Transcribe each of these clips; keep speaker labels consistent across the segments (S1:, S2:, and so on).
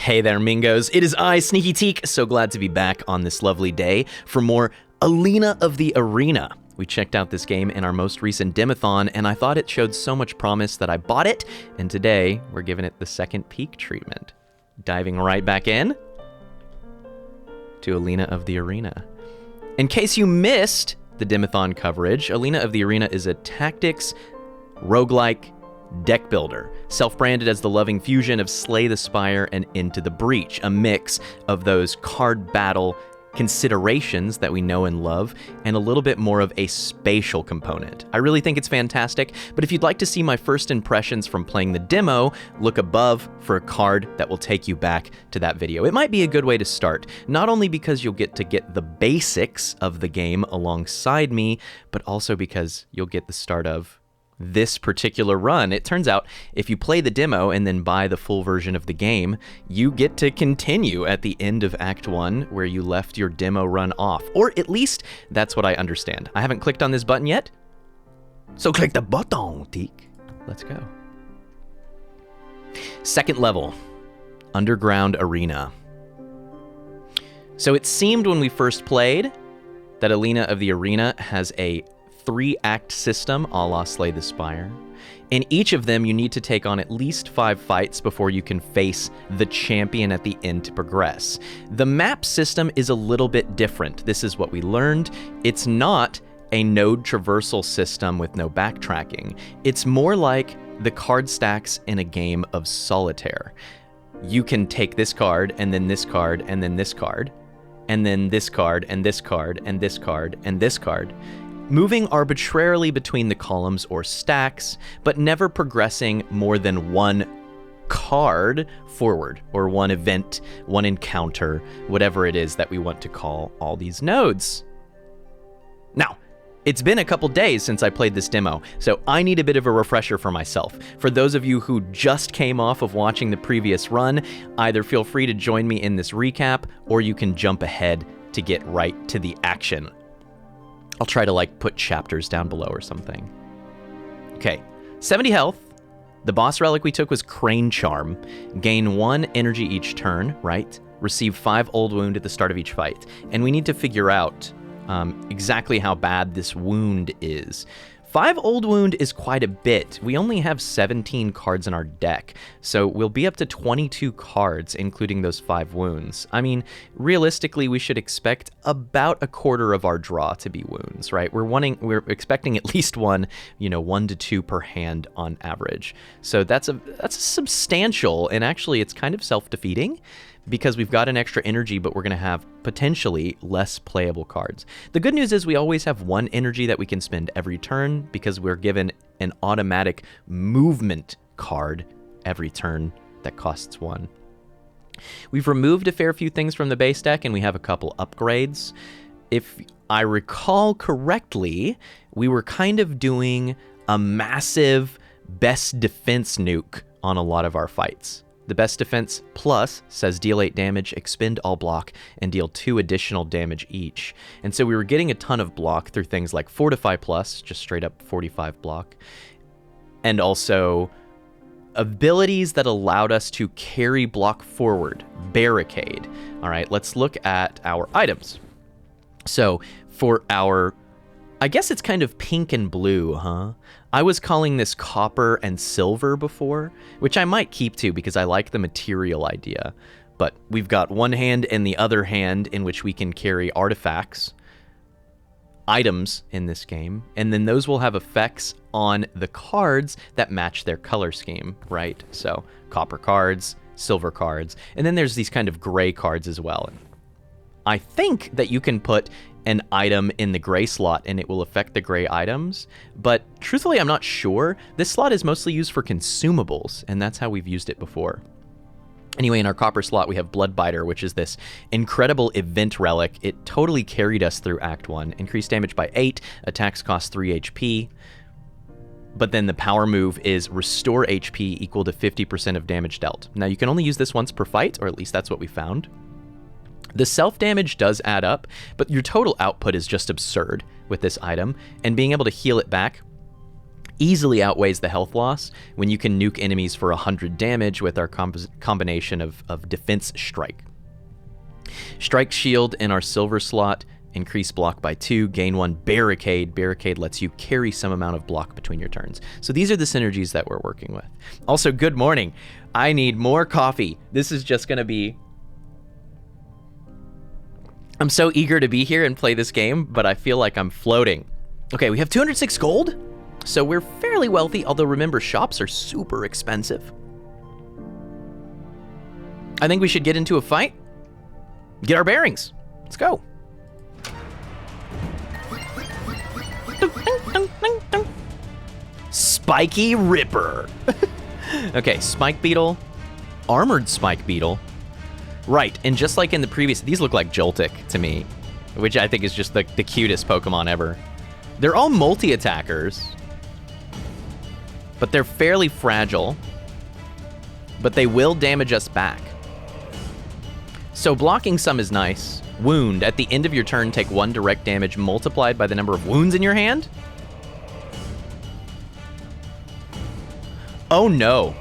S1: Hey there, Mingos. It is I, sneakyteak. So glad to be back on this lovely day for more Alina of the Arena. We checked out this game in our most recent Demothon, and I thought it showed so much promise that I bought it, and today we're giving it the second peek treatment. Diving right back in to Alina of the Arena. In case you missed the Demothon coverage, Alina of the Arena is a tactics, roguelike, deck builder, self-branded as the loving fusion of Slay the Spire and Into the Breach, a mix of those card battle considerations that we know and love, and a little bit more of a spatial component. I really think it's fantastic, but if you'd like to see my first impressions from playing the demo, look above for a card that will take you back to that video. It might be a good way to start, not only because you'll get to get the basics of the game alongside me, but also because you'll get the start of this particular run. It turns out if you play the demo and then buy the full version of the game, you get to continue at the end of Act 1 where you left your demo run off. Or at least that's what I understand. I haven't clicked on this button yet, so click the button, Teak. Let's go. Second level, Underground Arena. So it seemed when we first played that Alina of the Arena has a 3-act system a la Slay the Spire. In each of them, you need to take on at least 5 fights before you can face the champion at the end to progress. The map system is a little bit different. This is what we learned. It's not a node traversal system with no backtracking. It's more like the card stacks in a game of solitaire. You can take this card, and then this card, and then this card, and then this card, and this card, and this card, and this card, moving arbitrarily between the columns or stacks, but never progressing more than one card forward, or one event, one encounter, whatever it is that we want to call all these nodes. Now, it's been a couple days since I played this demo, so I need a bit of a refresher for myself. For those of you who just came off of watching the previous run, either feel free to join me in this recap, or you can jump ahead to get right to the action. I'll try to put chapters down below or something. Okay, 70 health. The boss relic we took was Crane Charm. Gain 1 energy each turn, right? Receive 5 old wound at the start of each fight. And we need to figure out exactly how bad this wound is. 5 old wound is quite a bit. We only have 17 cards in our deck, so we'll be up to 22 cards, including those 5 wounds. I mean, realistically, we should expect about a quarter of our draw to be wounds, right? We're expecting at least 1 to 2 per hand on average. So that's a substantial, and actually it's kind of self-defeating, because we've got an extra energy, but we're going to have potentially less playable cards. The good news is we always have 1 energy that we can spend every turn, because we're given an automatic movement card every turn that costs 1. We've removed a fair few things from the base deck, and we have a couple upgrades. If I recall correctly, we were kind of doing a massive best defense nuke on a lot of our fights. The best defense plus says deal 8 damage, expend all block, and deal 2 additional damage each. And so we were getting a ton of block through things like Fortify plus, just straight up 45 block, and also abilities that allowed us to carry block forward, Barricade. All right, let's look at our items. So for our, I guess it's kind of pink and blue, huh? I was calling this copper and silver before, which I might keep to because I like the material idea. But we've got one hand and the other hand in which we can carry artifacts, items in this game, and then those will have effects on the cards that match their color scheme, right? So copper cards, silver cards, and then there's these kind of gray cards as well. I think that you can put an item in the gray slot and it will affect the gray items, but truthfully I'm not sure. This slot is mostly used for consumables, and that's how we've used it before. Anyway, in our copper slot we have Bloodbiter, which is this incredible event relic. It totally carried us through Act 1. Increased damage by 8, attacks cost 3 HP, but then the power move is restore HP equal to 50% of damage dealt. Now you can only use this once per fight, or at least that's what we found. The self-damage does add up, but your total output is just absurd with this item, and being able to heal it back easily outweighs the health loss when you can nuke enemies for 100 damage with our combination of defense strike. Strike shield in our silver slot, increase block by 2, gain 1 barricade. Barricade lets you carry some amount of block between your turns. So these are the synergies that we're working with. Also, good morning. I need more coffee. This is just gonna be... I'm so eager to be here and play this game, but I feel like I'm floating. Okay, we have 206 gold. So we're fairly wealthy, although remember, shops are super expensive. I think we should get into a fight. Get our bearings. Let's go. Spiky Ripper. Okay, Spike Beetle. Armored Spike Beetle. Right, and just like in the previous, these look like Joltik to me, which I think is just the cutest Pokemon ever. They're all multi-attackers, but they're fairly fragile, but they will damage us back. So blocking some is nice. Wound. At the end of your turn, take 1 direct damage multiplied by the number of wounds in your hand. Oh no.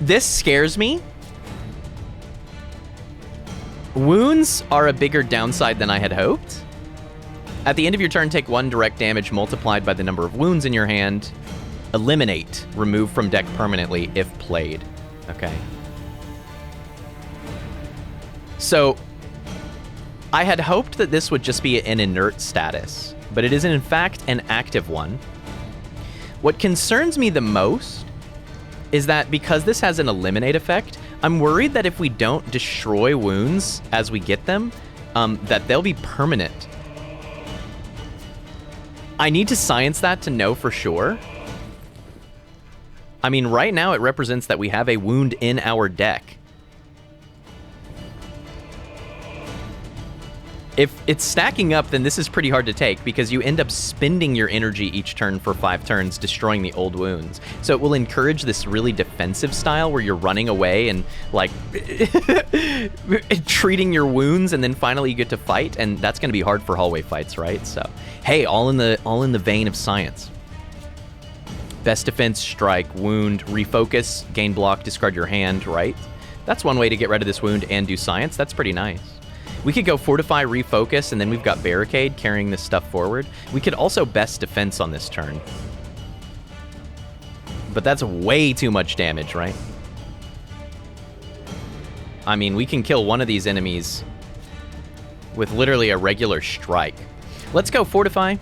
S1: This scares me. Wounds are a bigger downside than I had hoped. At the end of your turn, take 1 direct damage multiplied by the number of wounds in your hand. Eliminate. Remove from deck permanently if played. Okay. So, I had hoped that this would just be an inert status, but it is in fact an active one. What concerns me the most is that because this has an eliminate effect, I'm worried that if we don't destroy wounds as we get them, that they'll be permanent. I need to science that to know for sure. I mean, right now it represents that we have a wound in our deck. If it's stacking up, then this is pretty hard to take because you end up spending your energy each turn for 5 turns, destroying the old wounds. So it will encourage this really defensive style where you're running away and like treating your wounds, and then finally you get to fight, and that's going to be hard for hallway fights, right? So, hey, all in the vein of science. Best defense, strike, wound, refocus, gain block, discard your hand, right? That's one way to get rid of this wound and do science. That's pretty nice. We could go Fortify, Refocus, and then we've got Barricade carrying this stuff forward. We could also Best Defense on this turn. But that's way too much damage, right? I mean, we can kill one of these enemies with literally a regular strike. Let's go Fortify.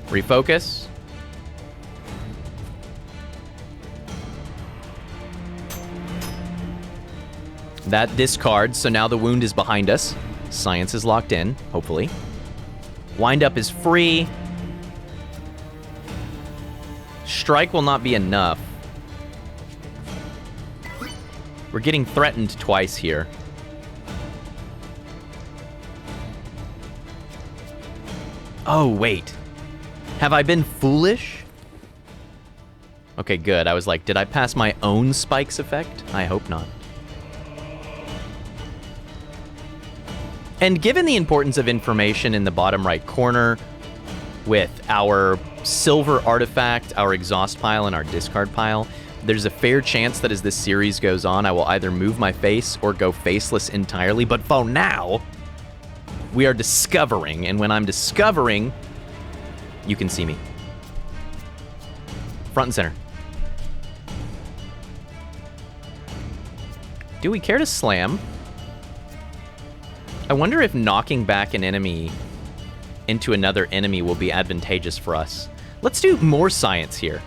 S1: Refocus. That discards, so now the wound is behind us. Science is locked in, hopefully. Wind up is free. Strike will not be enough. We're getting threatened twice here. Oh, wait. Have I been foolish? Okay, good. I was like, did I pass my own spikes effect? I hope not. And given the importance of information in the bottom right corner with our silver artifact, our exhaust pile, and our discard pile, there's a fair chance that as this series goes on, I will either move my face or go faceless entirely. But for now, we are discovering, and when I'm discovering, you can see me. Front and center. Do we care to slam? I wonder if knocking back an enemy into another enemy will be advantageous for us. Let's do more science here.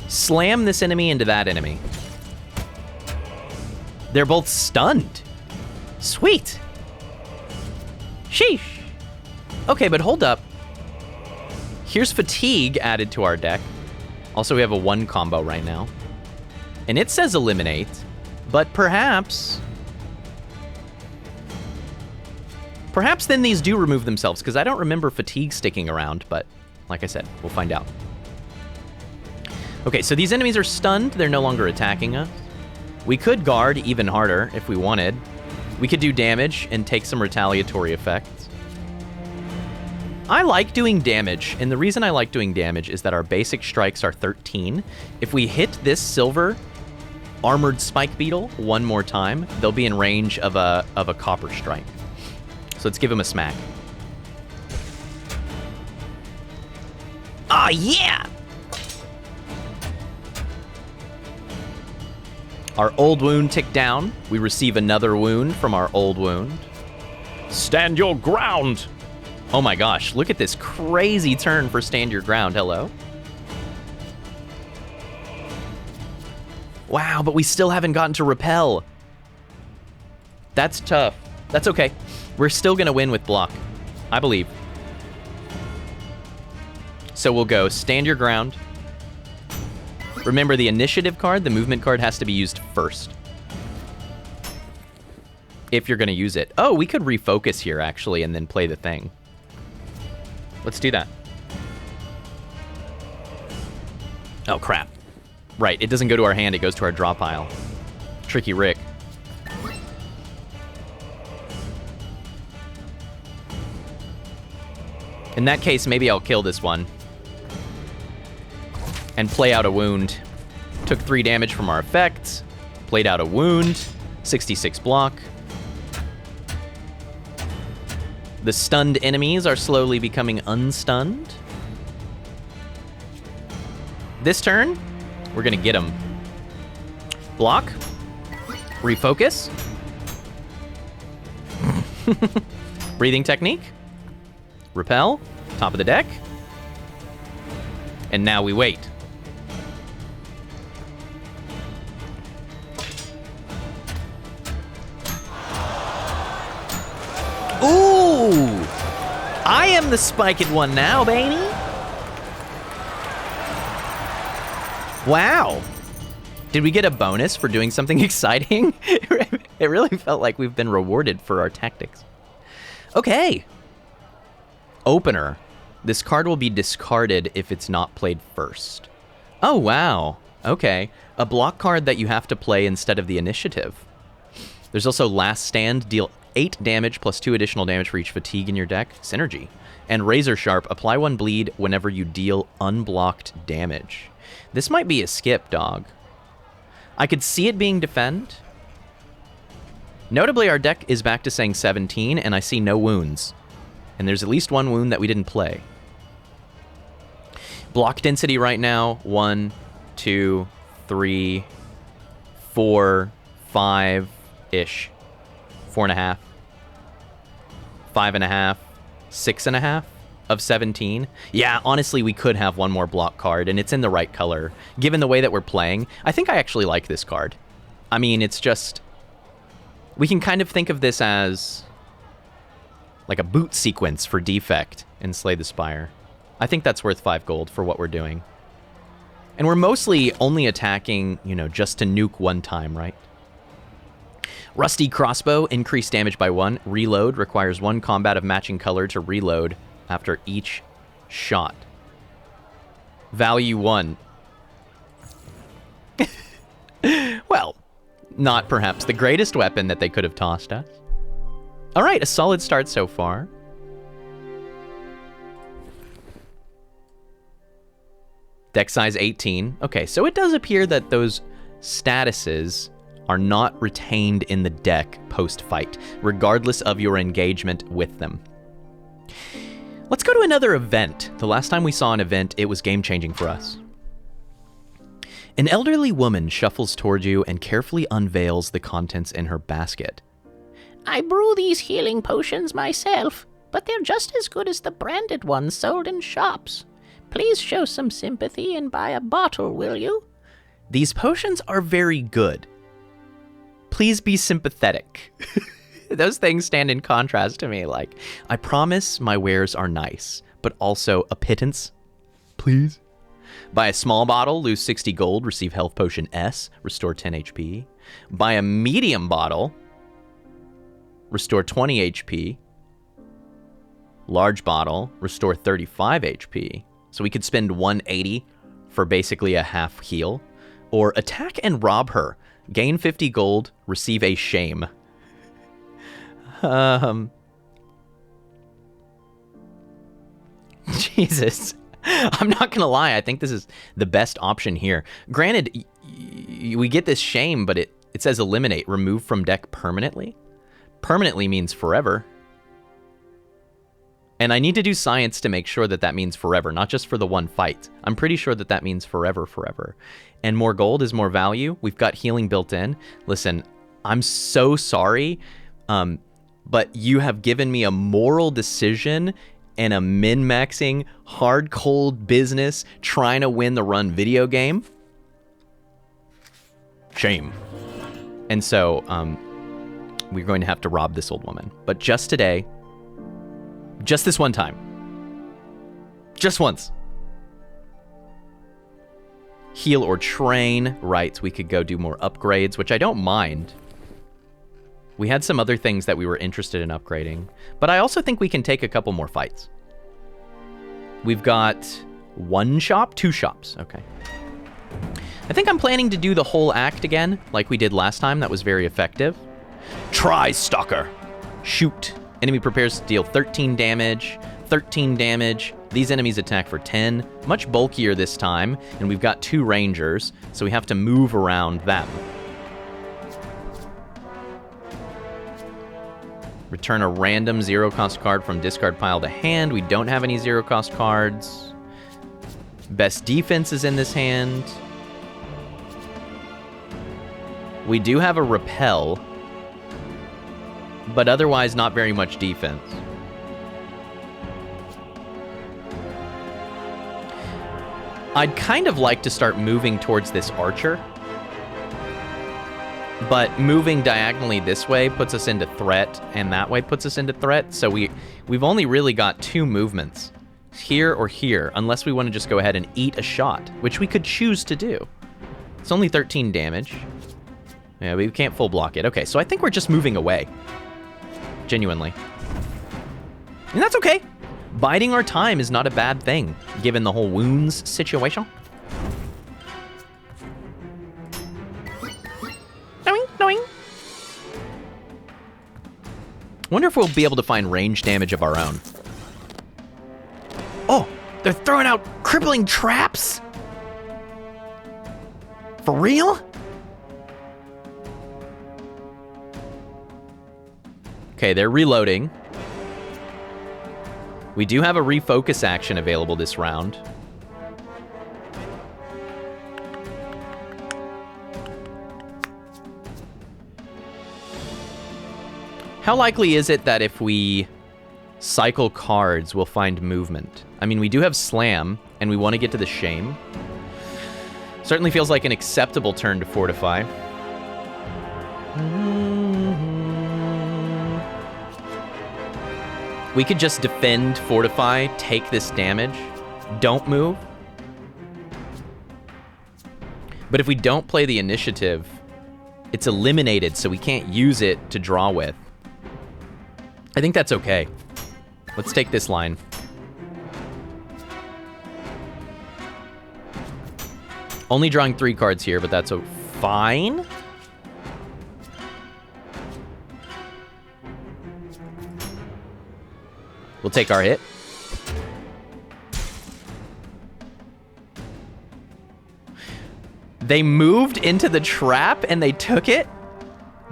S1: Slam this enemy into that enemy. They're both stunned. Sweet. Sheesh. Okay, but hold up. Here's fatigue added to our deck. Also, we have a 1 combo right now. And it says eliminate, but perhaps Perhaps then these do remove themselves, because I don't remember fatigue sticking around, but like I said, we'll find out. Okay, so these enemies are stunned. They're no longer attacking us. We could guard even harder if we wanted. We could do damage and take some retaliatory effects. I like doing damage, and the reason I like doing damage is that our basic strikes are 13. If we hit this silver armored spike beetle one more time, they'll be in range of a copper strike. So let's give him a smack. Ah, yeah! Our old wound ticked down. We receive another wound from our old wound. Stand your ground! Oh my gosh, look at this crazy turn for stand your ground. Hello? Wow, but we still haven't gotten to repel. That's tough. That's okay. We're still gonna win with block, I believe. So we'll go stand your ground. Remember, the initiative card, the movement card, has to be used first if you're gonna use it. Oh, we could refocus here, actually, and then play the thing. Let's do that. Oh, crap. Right, it doesn't go to our hand, it goes to our draw pile. Tricky Rick. In that case, maybe I'll kill this one and play out a wound. Took 3 damage from our effects, played out a wound, 66 block. The stunned enemies are slowly becoming unstunned. This turn, we're gonna get them. Block, refocus, breathing technique, repel, top of the deck, and now we wait. Ooh! I am the spiked one now, baby! Wow! Did we get a bonus for doing something exciting? It really felt like we've been rewarded for our tactics. Okay. Opener. This card will be discarded if it's not played first. Oh, wow. Okay. A block card that you have to play instead of the initiative. There's also Last Stand. Deal 8 damage plus 2 additional damage for each fatigue in your deck. Synergy. And Razor Sharp. Apply 1 bleed whenever you deal unblocked damage. This might be a skip, dog. I could see it being defend. Notably, our deck is back to saying 17, and I see no wounds. And there's at least 1 wound that we didn't play. Block density right now, 1, 2, 3, 4, 5-ish. 4.5. 5.5. 6.5 of 17. Yeah, honestly, we could have 1 more block card, and it's in the right color. Given the way that we're playing, I think I actually like this card. I mean, it's just... We can kind of think of this as like a boot sequence for defect in Slay the Spire. I think that's worth 5 gold for what we're doing. And we're mostly only attacking, you know, just to nuke 1 time, right? Rusty Crossbow, increased damage by 1. Reload, requires 1 combat of matching color to reload after each shot. Value 1. Well, not perhaps the greatest weapon that they could have tossed us. All right, a solid start so far. Deck size 18. Okay, so it does appear that those statuses are not retained in the deck post-fight, regardless of your engagement with them. Let's go to another event. The last time we saw an event, it was game-changing for us. An elderly woman shuffles toward you and carefully unveils the contents in her basket.
S2: I brew these healing potions myself, but they're just as good as the branded ones sold in shops. Please show some sympathy and buy a bottle, will you?
S1: These potions are very good. Please be sympathetic. Those things stand in contrast to me, like, I promise my wares are nice, but also a pittance, please. Buy a small bottle, lose 60 gold, receive health potion S, restore 10 HP. Buy a medium bottle, restore 20 HP. Large bottle, restore 35 HP. So we could spend 180 for basically a half heal. Or attack and rob her. Gain 50 gold, receive a shame. Jesus. I'm not gonna lie, I think this is the best option here. Granted, we get this shame, but it says eliminate, remove from deck permanently. Permanently means forever. And I need to do science to make sure that that means forever, not just for the one fight. I'm pretty sure that that means forever, forever. And more gold is more value. We've got healing built in. Listen, I'm so sorry, but you have given me a moral decision and a min-maxing, hard-cold business trying to win the run video game. Shame. And so, we're going to have to rob this old woman. But just today, just this one time. Just once. Heal or train. Right, we could go do more upgrades, which I don't mind. We had some other things that we were interested in upgrading. But I also think we can take a couple more fights. We've got one shop, two shops. Okay. I think I'm planning to do the whole act again, like we did last time. That was very effective. Try Stalker. Shoot. Enemy prepares to deal 13 damage. 13 damage. These enemies attack for 10. Much bulkier this time. And we've got 2 rangers, so we have to move around them. Return a random 0-cost card from discard pile to hand. We don't have any 0-cost cards. Best defense is in this hand. We do have a repel, but otherwise not very much defense. I'd kind of like to start moving towards this archer, but moving diagonally this way puts us into threat, and that way puts us into threat, so we've only really got 2 movements, here or here, unless we want to just go ahead and eat a shot, which we could choose to do. It's only 13 damage. Yeah, we can't full block it. Okay, so I think we're just moving away. Genuinely. And that's okay. Biding our time is not a bad thing, given the whole wounds situation. Knowing. Wonder if we'll be able to find range damage of our own. Oh, they're throwing out crippling traps? For real? Okay, they're reloading. We do have a refocus action available this round. How likely is it that if we cycle cards, we'll find movement? I mean, we do have Slam, and we want to get to the Shame. Certainly feels like an acceptable turn to fortify. We could just defend, fortify, take this damage, don't move. But if we don't play the initiative, it's eliminated, so we can't use it to draw with. I think that's okay. Let's take this line. Only drawing 3 cards here, but that's fine. We'll take our hit. They moved into the trap and they took it?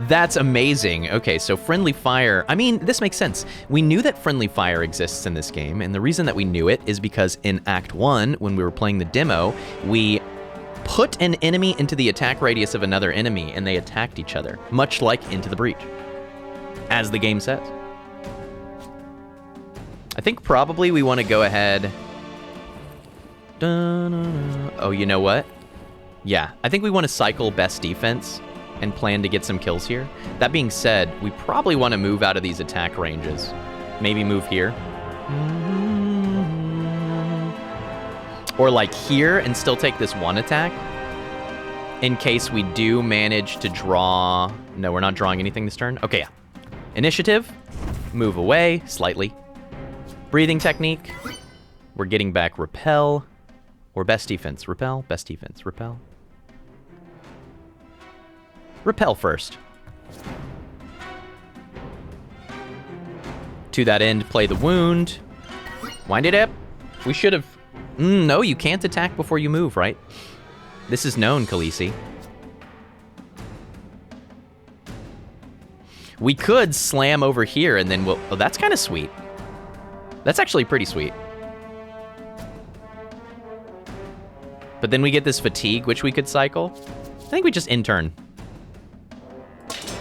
S1: That's amazing. Okay, so friendly fire. I mean, this makes sense. We knew that friendly fire exists in this game, and the reason that we knew it is because in Act 1, when we were playing the demo, we put an enemy into the attack radius of another enemy, and they attacked each other, much like Into the Breach, as the game says. I think probably we want to go ahead. Oh, you know what? Yeah, I think we want to cycle best defense and plan to get some kills here. That being said, we probably want to move out of these attack ranges. Maybe move here. Or like here and still take this one attack. In case we do manage to draw... No, we're not drawing anything this turn. Okay, yeah. Initiative. Move away slightly. Breathing technique. We're getting back repel. Or best defense. Repel, best defense. Repel. Repel first. To that end, play the wound. Wind it up. We should have... no, you can't attack before you move, right? This is known, Khaleesi. We could slam over here and then we'll... Oh, that's kind of sweet. That's actually pretty sweet. But then we get this fatigue, which we could cycle. I think we just in-turn.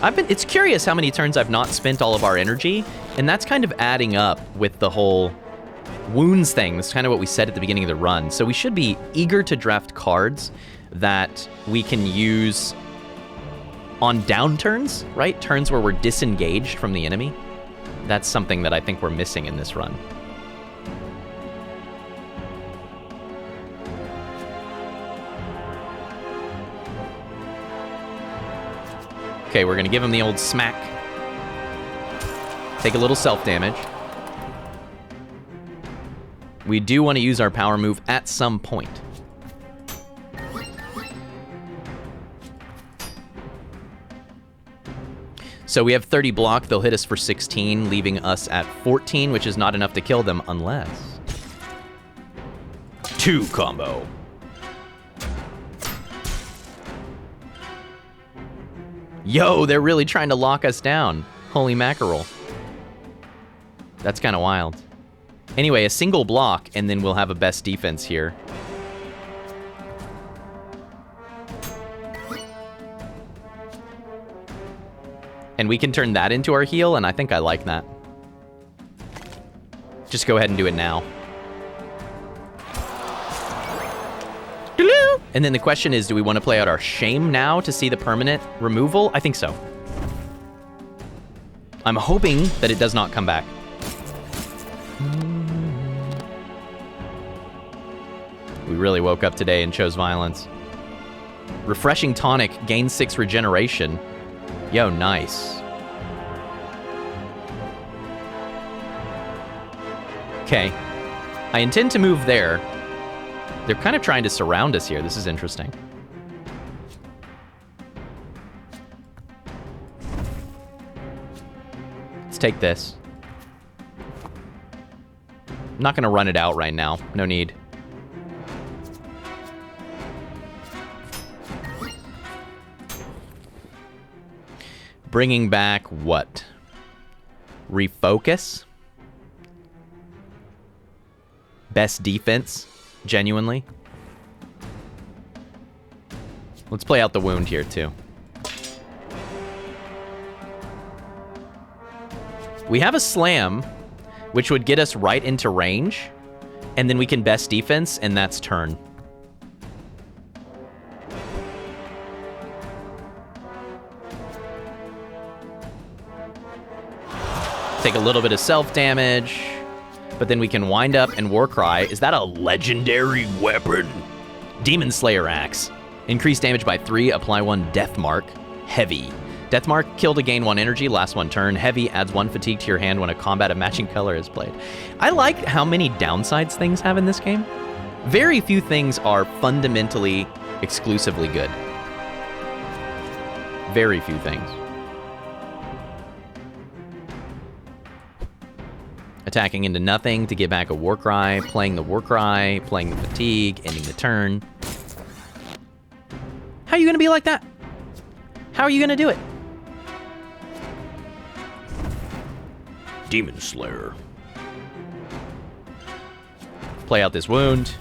S1: It's curious how many turns I've not spent all of our energy, and that's kind of adding up with the whole wounds thing. That's kind of what we said at the beginning of the run. So we should be eager to draft cards that we can use on down turns, right? Turns where we're disengaged from the enemy. That's something that I think we're missing in this run. Okay, we're gonna give him the old smack. Take a little self-damage. We do want to use our power move at some point. So we have 30 block, they'll hit us for 16, leaving us at 14, which is not enough to kill them unless... 2 combo. Yo, they're really trying to lock us down. Holy mackerel. That's kind of wild. Anyway, a single block, and then we'll have a best defense here. And we can turn that into our heal, and I think I like that. Just go ahead and do it now. And then the question is, do we want to play out our shame now to see the permanent removal? I think so. I'm hoping that it does not come back. We really woke up today and chose violence. Refreshing tonic, gain 6 regeneration. Yo, nice. Okay. I intend to move there. They're kind of trying to surround us here. This is interesting. Let's take this. I'm not going to run it out right now. No need. Bringing back what? Refocus? Best defense? Genuinely. Let's play out the wound here, too. We have a slam, which would get us right into range, and then we can best defense, and that's turn. Take a little bit of self-damage, but then we can wind up and Warcry. Is that a legendary weapon? Demon Slayer Axe. Increase damage by 3, apply 1 Death Mark. Heavy. Death Mark, kill to gain 1 energy, last 1 turn. Heavy, adds 1 fatigue to your hand when a combat of matching color is played. I like how many downsides things have in this game. Very few things are fundamentally exclusively good. Very few things. Attacking into nothing to get back a Warcry, playing the Warcry, playing the fatigue, ending the turn. How are you gonna be like that? How are you gonna do it? Demon Slayer. Play out this wound.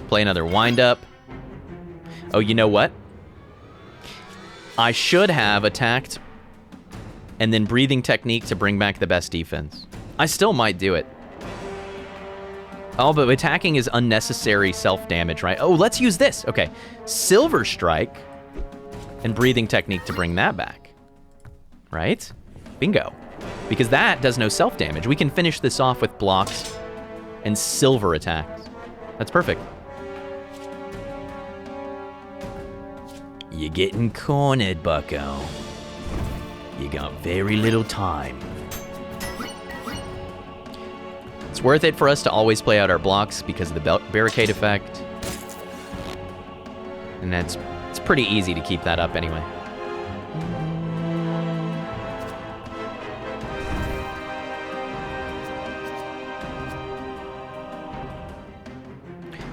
S1: Play another wind up. Oh, you know what? I should have attacked and then breathing technique to bring back the best defense. I still might do it. Oh, but attacking is unnecessary self-damage, right? Oh, let's use this. Okay. Silver Strike and breathing technique to bring that back. Right? Bingo. Because that does no self-damage. We can finish this off with blocks and silver attacks. That's perfect. You're getting cornered, bucko. You got very little time. It's worth it for us to always play out our blocks because of the barricade effect. And it's pretty easy to keep that up anyway.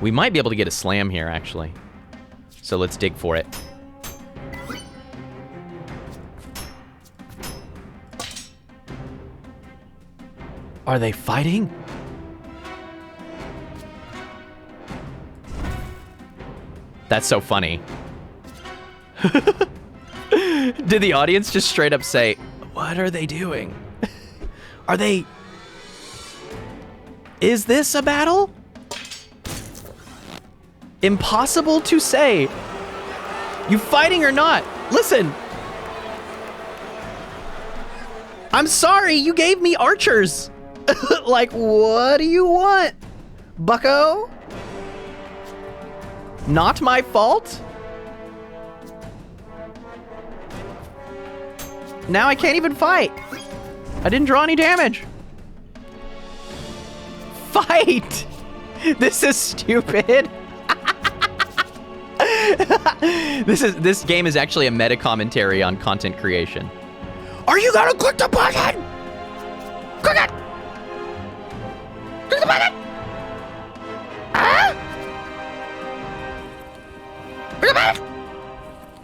S1: We might be able to get a slam here, actually. So let's dig for it. Are they fighting? That's so funny. Did the audience just straight up say, what are they doing? Are they... Is this a battle? Impossible to say. You fighting or not? Listen. I'm sorry, you gave me archers. Like, what do you want, bucko? Not my fault? Now I can't even fight. I didn't draw any damage. Fight! This is stupid. This game is actually a meta commentary on content creation. Are you gonna click the button? Click it! Click the button! Ah? Click the button!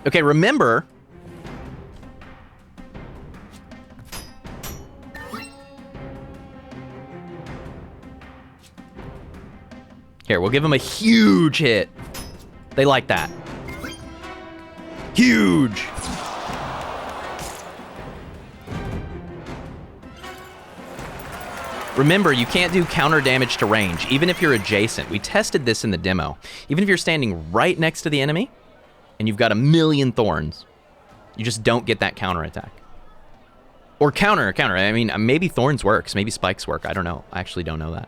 S1: Okay, remember. Here, we'll give him a huge hit. They like that. Huge! Remember, you can't do counter damage to range, even if you're adjacent. We tested this in the demo. Even if you're standing right next to the enemy, and you've got a million thorns, you just don't get that counter attack. Or counter. I mean, maybe thorns works, maybe spikes work. I don't know. I actually don't know that.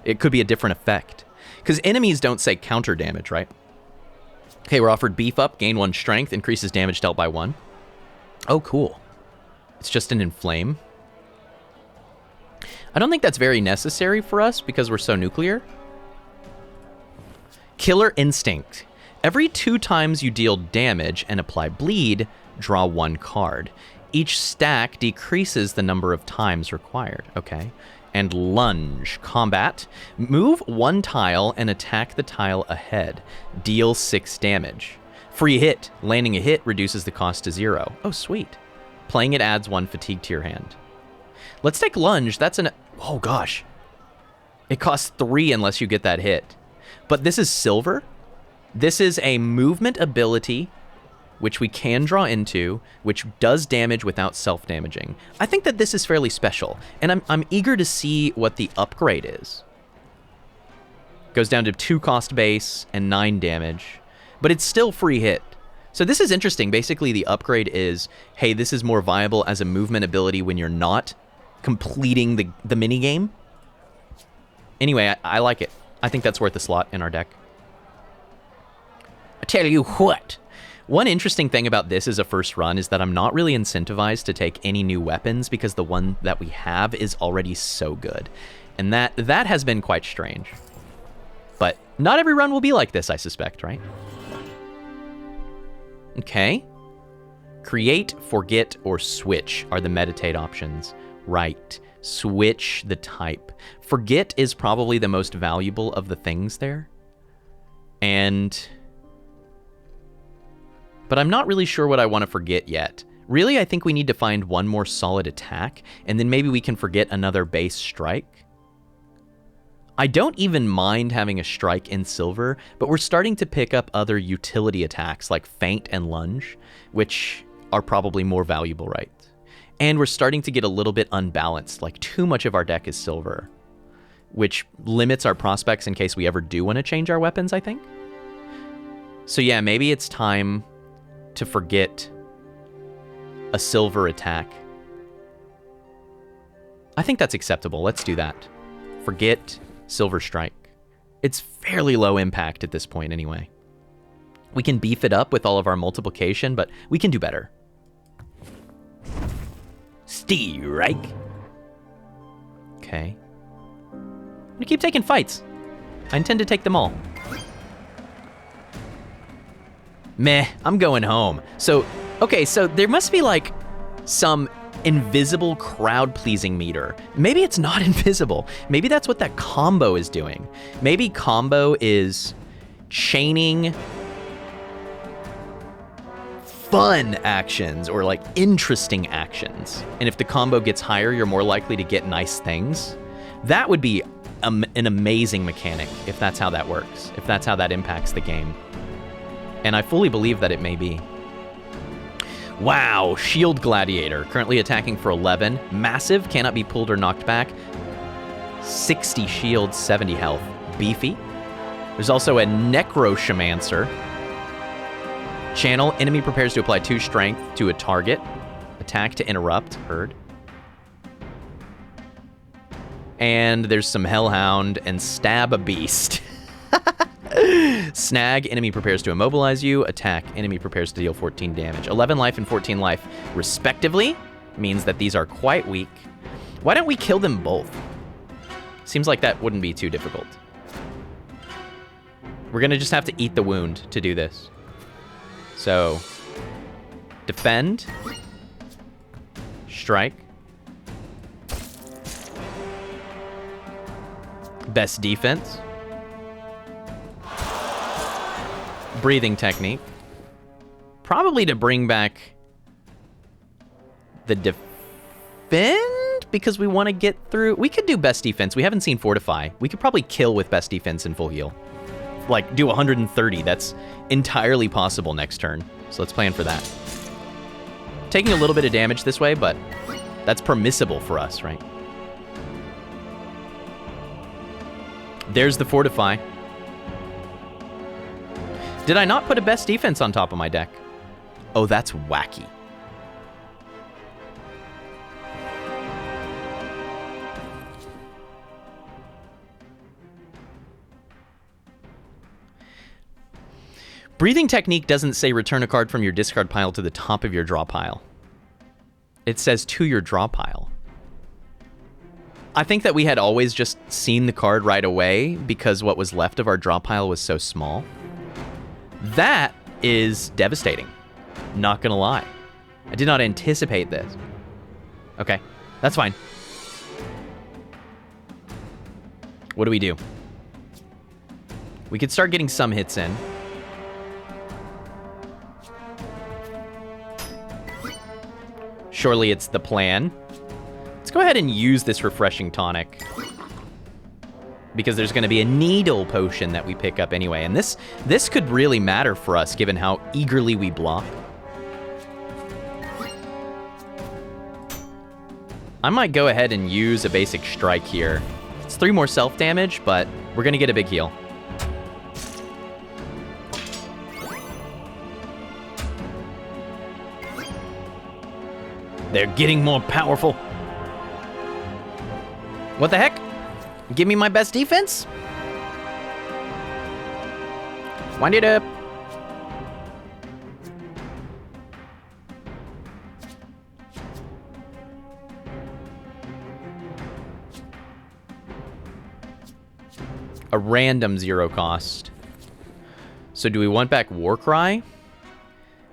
S1: It could be a different effect. Because enemies don't say counter damage, right? Okay, we're offered beef up, gain 1 strength, increases damage dealt by 1. Oh, cool. It's just an inflame. I don't think that's very necessary for us because we're so nuclear. Killer Instinct. Every 2 times you deal damage and apply bleed, draw 1 card. Each stack decreases the number of times required. Okay. And Lunge. Combat. Move 1 tile and attack the tile ahead. Deal 6 damage. Free hit. Landing a hit reduces the cost to 0. Oh, sweet. Playing it adds 1 fatigue to your hand. Let's take Lunge. That's an... Oh, gosh. It costs 3 unless you get that hit. But this is silver. This is a movement ability, which we can draw into, which does damage without self-damaging. I think that this is fairly special, and I'm eager to see what the upgrade is. Goes down to 2 cost base and 9 damage, but it's still free hit. So this is interesting. Basically, the upgrade is, hey, this is more viable as a movement ability when you're not completing the minigame. Anyway, I like it. I think that's worth a slot in our deck. I tell you what. One interesting thing about this as a first run is that I'm not really incentivized to take any new weapons because the one that we have is already so good. And that has been quite strange. But not every run will be like this, I suspect, right? Okay. Create, forget, or switch are the meditate options. Right. Switch the type. Forget is probably the most valuable of the things there. But I'm not really sure what I want to forget yet. Really, I think we need to find 1 more solid attack, and then maybe we can forget another base strike. I don't even mind having a strike in silver, but we're starting to pick up other utility attacks like feint and lunge, which are probably more valuable, right? And we're starting to get a little bit unbalanced, like too much of our deck is silver, which limits our prospects in case we ever do want to change our weapons, I think. So yeah, maybe it's time to forget a silver attack. I think that's acceptable. Let's do that. Forget silver strike. It's fairly low impact at this point anyway. We can beef it up with all of our multiplication, but we can do better. Strike. Okay. gonna keep taking fights. I intend to take them all. Meh, I'm going home. So, okay, so there must be like some invisible crowd-pleasing meter. Maybe it's not invisible. Maybe that's what that combo is doing. Maybe combo is chaining fun actions or like interesting actions. And if the combo gets higher, you're more likely to get nice things. That would be an amazing mechanic if that's how that works, if that's how that impacts the game. And I fully believe that it may be. Wow, shield gladiator, currently attacking for 11. Massive, cannot be pulled or knocked back. 60 shield, 70 health. Beefy. There's also a necroshamancer. Channel, enemy prepares to apply 2 strength to a target. Attack to interrupt, heard. And there's some hellhound and stab a beast. Snag, enemy prepares to immobilize you. Attack, enemy prepares to deal 14 damage. 11 life and 14 life, respectively, means that these are quite weak. Why don't we kill them both? Seems like that wouldn't be too difficult. We're gonna just have to eat the wound to do this. So, defend, strike, best defense, breathing technique, probably to bring back the defend, because we want to get through. We could do best defense. We haven't seen fortify. We could probably kill with best defense and full heal. Like, do 130. That's entirely possible next turn. So let's plan for that. Taking a little bit of damage this way, but that's permissible for us, right? There's the fortify. Did I not put a best defense on top of my deck? Oh, that's wacky. Breathing technique doesn't say return a card from your discard pile to the top of your draw pile. It says to your draw pile. I think that we had always just seen the card right away because what was left of our draw pile was so small. That is devastating. Not gonna lie. I did not anticipate this. Okay, that's fine. What do we do? We could start getting some hits in. Surely it's the plan. Let's go ahead and use this refreshing tonic, because there's going to be a needle potion that we pick up anyway, and this could really matter for us given how eagerly we block. I might go ahead and use a basic strike here. It's 3 more self-damage, but we're going to get a big heal. They're getting more powerful. What the heck? Give me my best defense? Wind it up. A random 0 cost. So do we want back Warcry?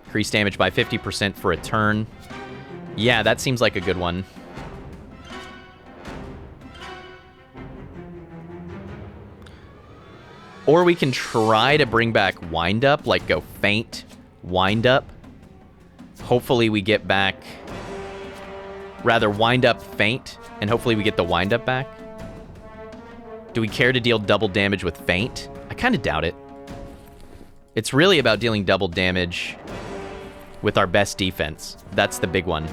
S1: Increase damage by 50% for a turn. Yeah, that seems like a good one. Or we can try to bring back Wind Up, like go Faint, Wind Up. Hopefully we get back... Rather, Wind Up, Faint, and hopefully we get the Wind Up back. Do we care to deal double damage with Faint? I kind of doubt it. It's really about dealing double damage with our best defense. That's the big one.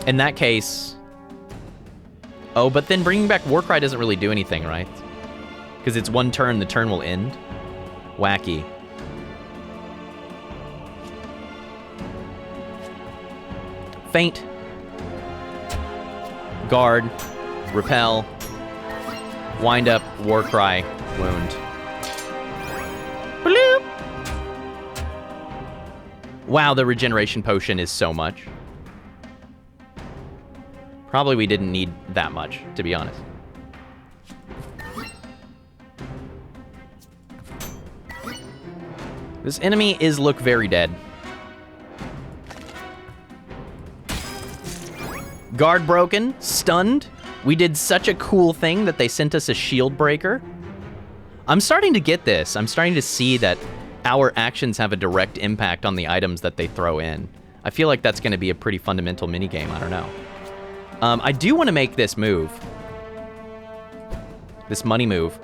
S1: In that case... Oh, but then bringing back Warcry doesn't really do anything, right? Because it's 1 turn, the turn will end. Wacky. Faint. Guard. Repel. Wind Up. Warcry. Wound. Bloop. Wow, the regeneration potion is so much. Probably we didn't need that much, to be honest. This enemy is look very dead. Guard broken, stunned. We did such a cool thing that they sent us a shield breaker. I'm starting to get this. I'm starting to see that our actions have a direct impact on the items that they throw in. I feel like that's going to be a pretty fundamental minigame. I don't know. I do want to make this move. This money move.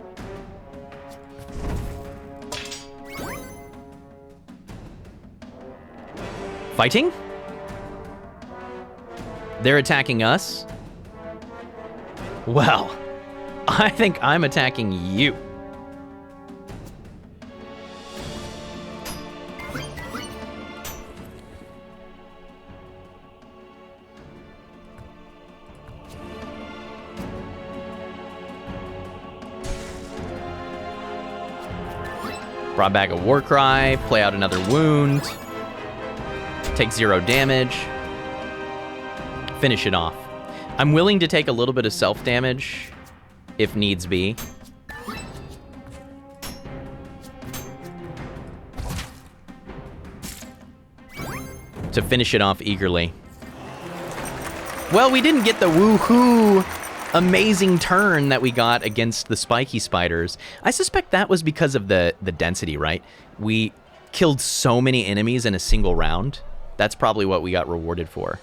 S1: Fighting? They're attacking us? Well, I think I'm attacking you. Brought back a war cry, play out another wound, take 0 damage, finish it off. I'm willing to take a little bit of self-damage if needs be. To finish it off eagerly. Well, we didn't get the woohoo amazing turn that we got against the spiky spiders. I suspect that was because of the density, right? We killed so many enemies in a single round. That's probably what we got rewarded for.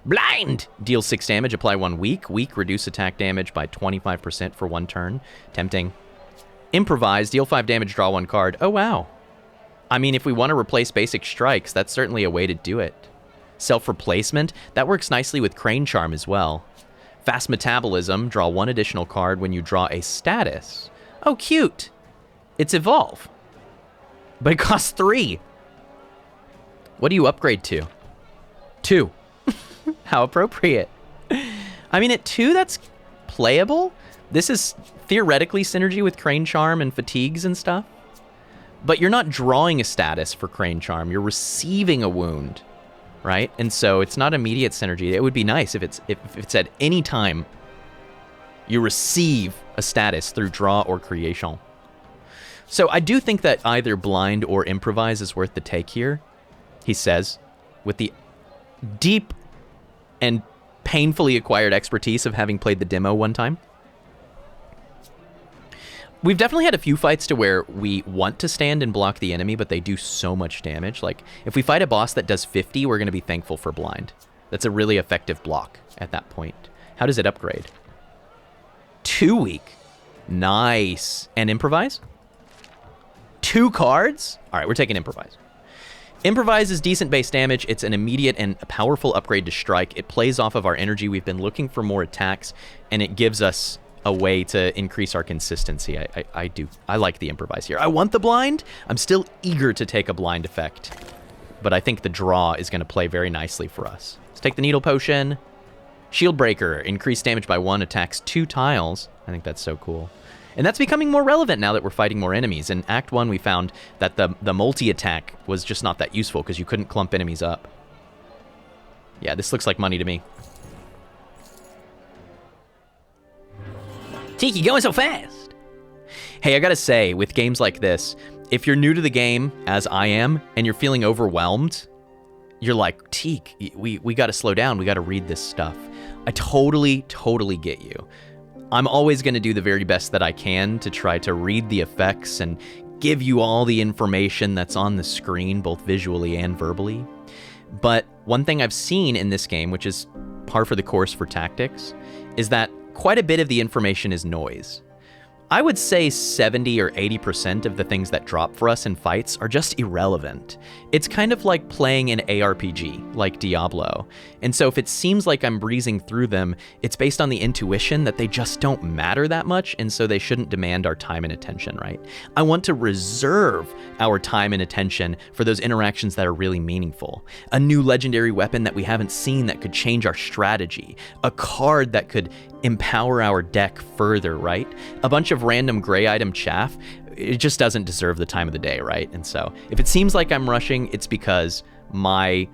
S1: Blind! Deal 6 damage, apply 1 weak. Weak, reduce attack damage by 25% for 1 turn. Tempting. Improvise, deal 5 damage, draw 1 card. Oh, wow. I mean, if we want to replace basic strikes, that's certainly a way to do it. Self-replacement, that works nicely with Crane Charm as well. Fast metabolism, draw 1 additional card when you draw a status. Oh, cute. It's evolve. But it costs 3. What do you upgrade to? 2. How appropriate. I mean, at 2, that's playable. This is theoretically synergy with Crane Charm and fatigues and stuff. But you're not drawing a status for Crane Charm. You're receiving a wound, right? And so it's not immediate synergy. It would be nice if it's at any time you receive a status through draw or creation. So I do think that either blind or improvise is worth the take here, he says, with the deep and painfully acquired expertise of having played the demo one time. We've definitely had a few fights to where we want to stand and block the enemy, but they do so much damage. Like, if we fight a boss that does 50, we're going to be thankful for blind. That's a really effective block at that point. How does it upgrade? 2 weak. Nice. And improvise? 2 cards? All right, we're taking improvise. Improvise is decent base damage. It's an immediate and a powerful upgrade to strike. It plays off of our energy. We've been looking for more attacks, and it gives us a way to increase our consistency. I like the improvise here. I want the blind. I'm still eager to take a blind effect, but I think the draw is going to play very nicely for us. Let's take the needle potion. Shield breaker, increased damage by 1, attacks 2 tiles. I think that's so cool. And that's becoming more relevant now that we're fighting more enemies. In Act 1, we found that the multi-attack was just not that useful because you couldn't clump enemies up. Yeah, this looks like money to me. Tiki, going so fast! Hey, I gotta say, with games like this, if you're new to the game, as I am, and you're feeling overwhelmed, you're like, Teak, we gotta slow down, we gotta read this stuff. I totally get you. I'm always going to do the very best that I can to try to read the effects and give you all the information that's on the screen, both visually and verbally. But one thing I've seen in this game, which is par for the course for tactics, is that quite a bit of the information is noise. I would say 70 or 80% of the things that drop for us in fights are just irrelevant. It's kind of like playing an ARPG, like Diablo. And so if it seems like I'm breezing through them, it's based on the intuition that they just don't matter that much, and so they shouldn't demand our time and attention, right? I want to reserve our time and attention for those interactions that are really meaningful. A new legendary weapon that we haven't seen that could change our strategy. A card that could empower our deck further, right? A bunch of random gray item chaff, it just doesn't deserve the time of the day, right? And so if it seems like I'm rushing, it's because my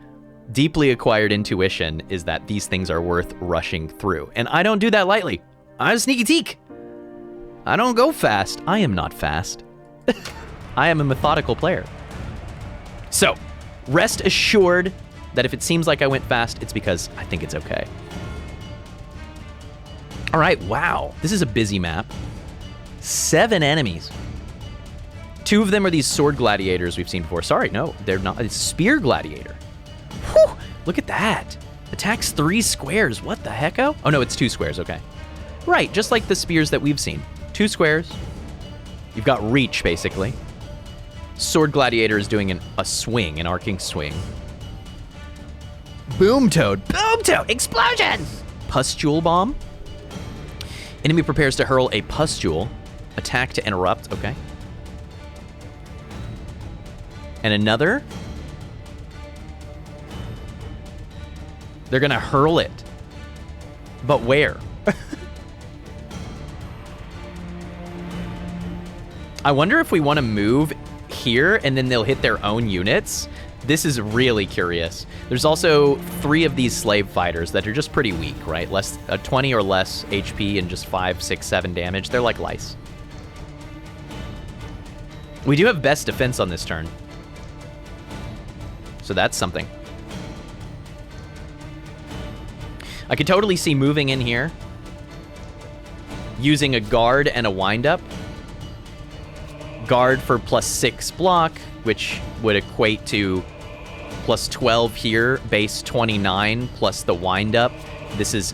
S1: deeply acquired intuition is that these things are worth rushing through. And I don't do that lightly. I'm sneakyteak. I don't go fast. I am not fast. I am a methodical player. So, rest assured that if it seems like I went fast, it's because I think it's okay. All right, wow. This is a busy map. 7 enemies. 2 of them are these sword gladiators we've seen before. Sorry, no, they're not. It's spear gladiator. Whew, look at that. Attacks 3 squares. What the hecko? Oh, no, it's 2 squares. Okay. Right, just like the spears that we've seen. 2 squares. You've got reach, basically. Sword gladiator is doing a swing, an arcing swing. Boom toad. Boom toad. Explosions. Pustule bomb. Enemy prepares to hurl a pustule. Attack to interrupt. Okay. And another. They're gonna hurl it. But where? I wonder if we want to move here and then they'll hit their own units. This is really curious. There's also 3 of these slave fighters that are just pretty weak, right? Less 20 or less HP and just 5, 6, 7 damage. They're like lice. We do have best defense on this turn. So that's something. I could totally see moving in here, using a guard and a windup. Guard for +6 block, which would equate to +12 here, base 29, plus the windup. This is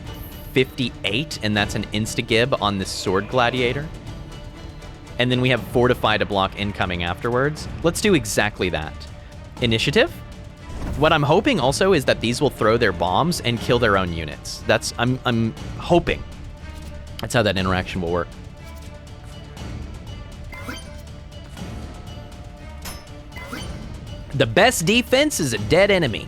S1: 58, and that's an insta-gib on this sword gladiator. And then we have fortify to block incoming afterwards. Let's do exactly that. Initiative. What I'm hoping also is that these will throw their bombs and kill their own units. That's I'm hoping. That's how that interaction will work. The best defense is a dead enemy.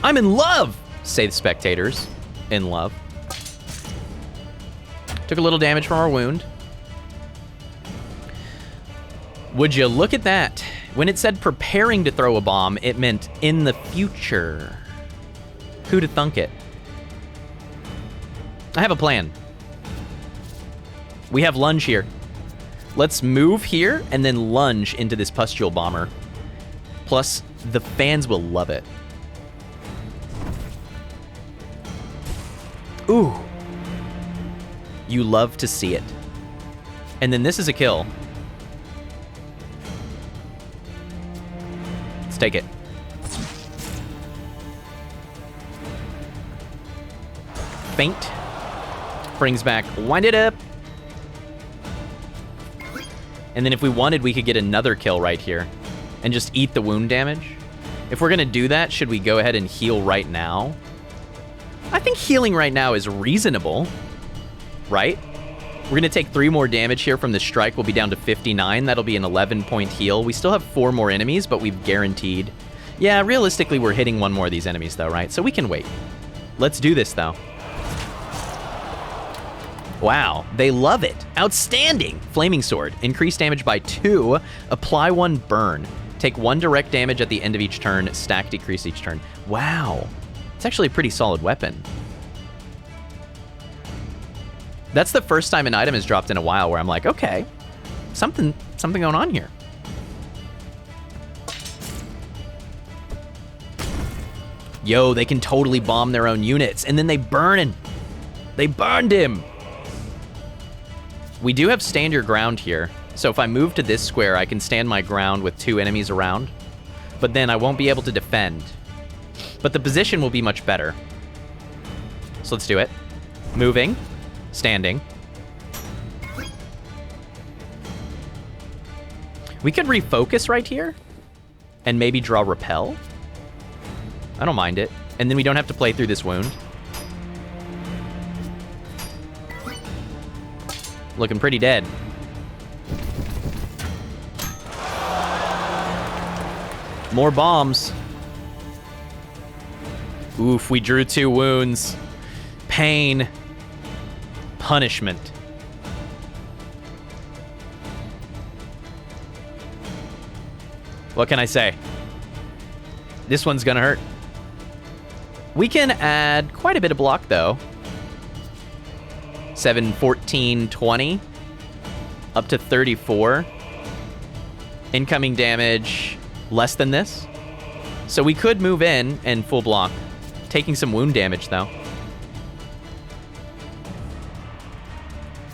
S1: I'm in love, say the spectators. In love. Took a little damage from our wound. Would you look at that? When it said preparing to throw a bomb, it meant in the future. Who'da thunk it? I have a plan. We have lunge here. Let's move here and then lunge into this pustule bomber. Plus, the fans will love it. Ooh. You love to see it. And then this is a kill. Let's take it. Feint. Brings back, wind it up. And then if we wanted, we could get another kill right here and just eat the wound damage. If we're gonna do that, should we go ahead and heal right now? I think healing right now is reasonable, right? We're gonna take 3 more damage here from the strike. We'll be down to 59. That'll be an 11-point heal. We still have 4 more enemies, but we've guaranteed. Yeah, realistically, we're hitting 1 more of these enemies though, right? So we can wait. Let's do this though. Wow, they love it. Outstanding. Flaming Sword. Increase damage by 2. Apply 1 burn. Take 1 direct damage at the end of each turn. Stack decrease each turn. Wow. It's actually a pretty solid weapon. That's the first time an item has dropped in a while where I'm like, okay, something going on here. Yo, they can totally bomb their own units, and then they burned him. We do have stand your ground here. So if I move to this square, I can stand my ground with 2 enemies around. But then I won't be able to defend. But the position will be much better. So let's do it. Moving. Standing. We could refocus right here. And maybe draw repel. I don't mind it. And then we don't have to play through this wound. Looking pretty dead. More bombs. Oof, we drew 2 wounds. Pain. Punishment. What can I say? This one's gonna hurt. We can add quite a bit of block, though. 7, 14, 20. Up to 34. Incoming damage less than this. So we could move in and full block. Taking some wound damage, though.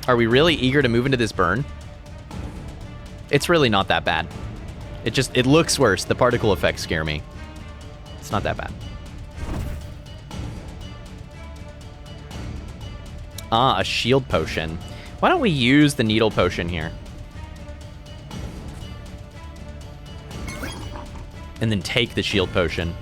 S1: Are we really eager to move into this burn? It's really not that bad. It looks worse. The particle effects scare me. It's not that bad. Ah, a shield potion. Why don't we use the needle potion here? And then take the shield potion.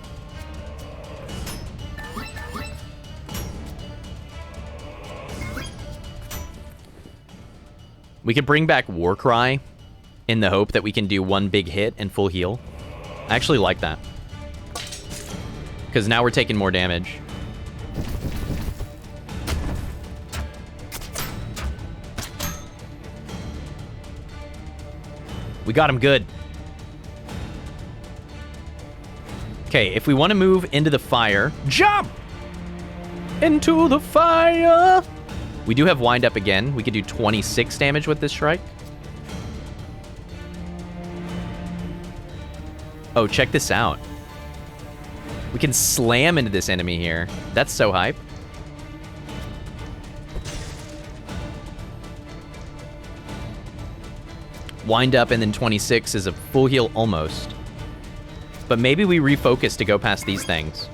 S1: We could bring back Warcry in the hope that we can do one big hit and full heal. I actually like that. Because now we're taking more damage. We got him good. Okay, if we want to move into the fire, jump! Into the fire! We do have wind up again. We could do 26 damage with this strike. Oh, check this out. We can slam into this enemy here. That's so hype. Wind up and then 26 is a full heal almost. But maybe we refocus to go past these things.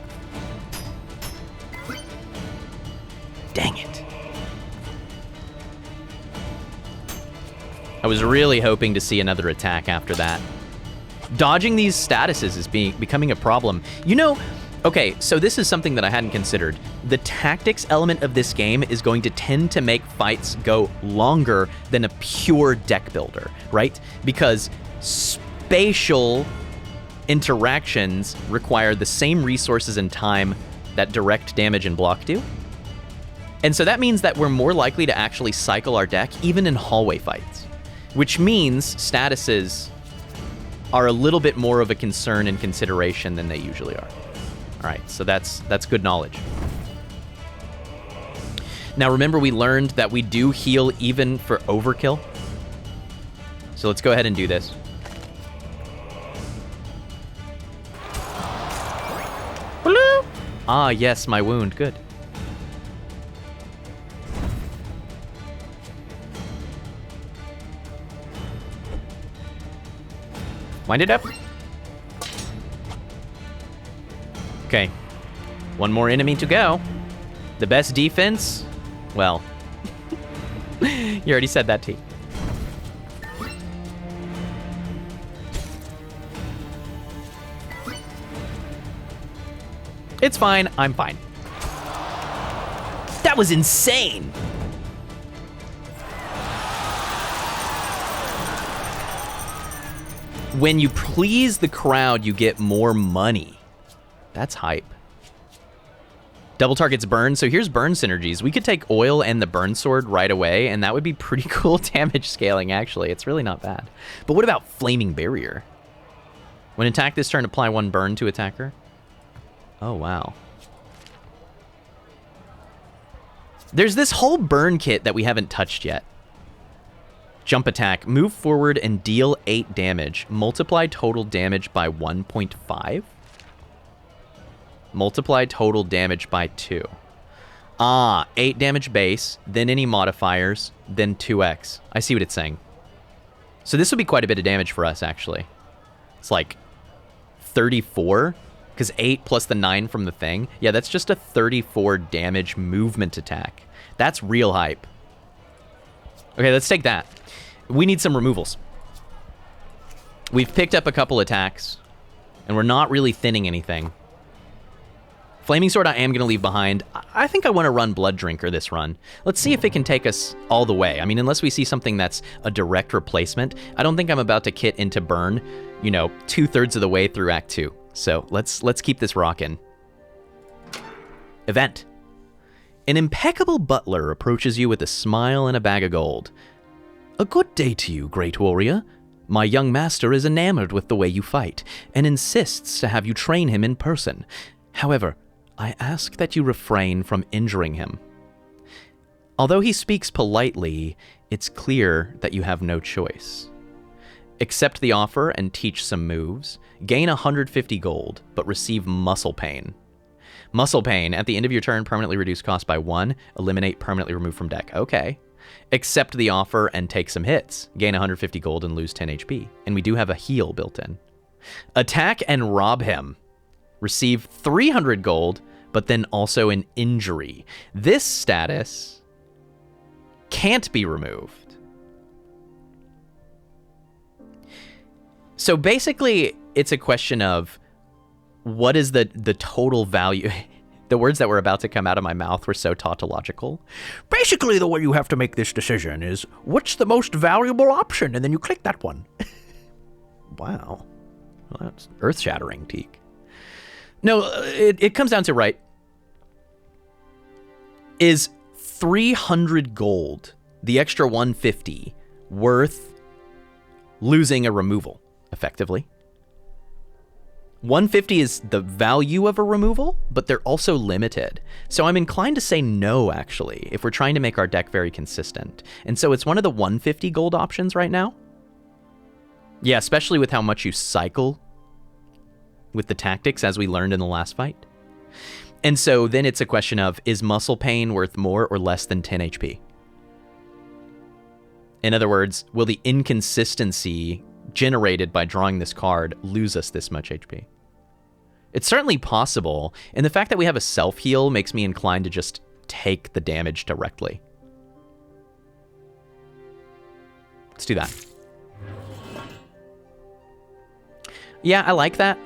S1: Dang it. I was really hoping to see another attack after that. Dodging these statuses is becoming a problem. You know, okay, so this is something that I hadn't considered. The tactics element of this game is going to tend to make fights go longer than a pure deck builder, right? Because spatial interactions require the same resources and time that direct damage and block do. And so that means that we're more likely to actually cycle our deck even in hallway fights, which means statuses are a little bit more of a concern and consideration than they usually are. All right, so that's good knowledge. Now remember, we learned that we do heal even for overkill. So let's go ahead and do this. Hello? Ah, yes, my wound. Good. Wind it up. Okay. One more enemy to go. The best defense? Well, you already said that, T. It's fine. I'm fine. That was insane. When you please the crowd, you get more money. That's hype. Double targets burn. So here's burn synergies. We could take oil and the burn sword right away, and that would be pretty cool damage scaling, actually. It's really not bad. But what about flaming barrier? When attack this turn, apply 1 burn to attacker. Oh, wow. There's this whole burn kit that we haven't touched yet. Jump attack. Move forward and deal 8 damage. Multiply total damage by 1.5. Multiply total damage by 2. Ah, 8 damage base, then any modifiers, then 2x. I see what it's saying. So this would be quite a bit of damage for us, actually. It's like 34, because 8 plus the 9 from the thing. Yeah, that's just a 34 damage movement attack. That's real hype. Okay, let's take that. We need some removals. We've picked up a couple attacks, and we're not really thinning anything. Flaming Sword I am going to leave behind. I think I want to run Blood Drinker this run. Let's see if it can take us all the way. I mean, unless we see something that's a direct replacement, I don't think I'm about to kit into burn, you know, 2/3 of the way through Act 2. So let's keep this rocking. Event. An impeccable butler approaches you with a smile and a bag of gold. A good day to you, great warrior. My young master is enamored with the way you fight, and insists to have you train him in person. However, I ask that you refrain from injuring him. Although he speaks politely, it's clear that you have no choice. Accept the offer and teach some moves. Gain 150 gold, but receive muscle pain. Muscle pain, at the end of your turn, permanently reduce cost by 1. Eliminate, permanently remove from deck. Okay. Accept the offer and take some hits. Gain 150 gold and lose 10 HP. And we do have a heal built in. Attack and rob him. Receive 300 gold, but then also an injury. This status can't be removed. So basically, it's a question of what is the total value. The words that were about to come out of my mouth were so tautological.
S3: Basically, the way you have to make this decision is, what's the most valuable option? And then you click that one.
S1: Wow. Well, that's earth-shattering, Teak. No, it comes down to, right, is 300 gold, the extra 150, worth losing a removal, effectively? 150 is the value of a removal, but they're also limited. So I'm inclined to say no, actually, if we're trying to make our deck very consistent. And so it's one of the 150 gold options right now. Yeah, especially with how much you cycle with the tactics, as we learned in the last fight. And so then it's a question of, is muscle pain worth more or less than 10 HP? In other words, will the inconsistency generated by drawing this card lose us this much HP? It's certainly possible, and the fact that we have a self-heal makes me inclined to just take the damage directly. Let's do that. Yeah, I like that,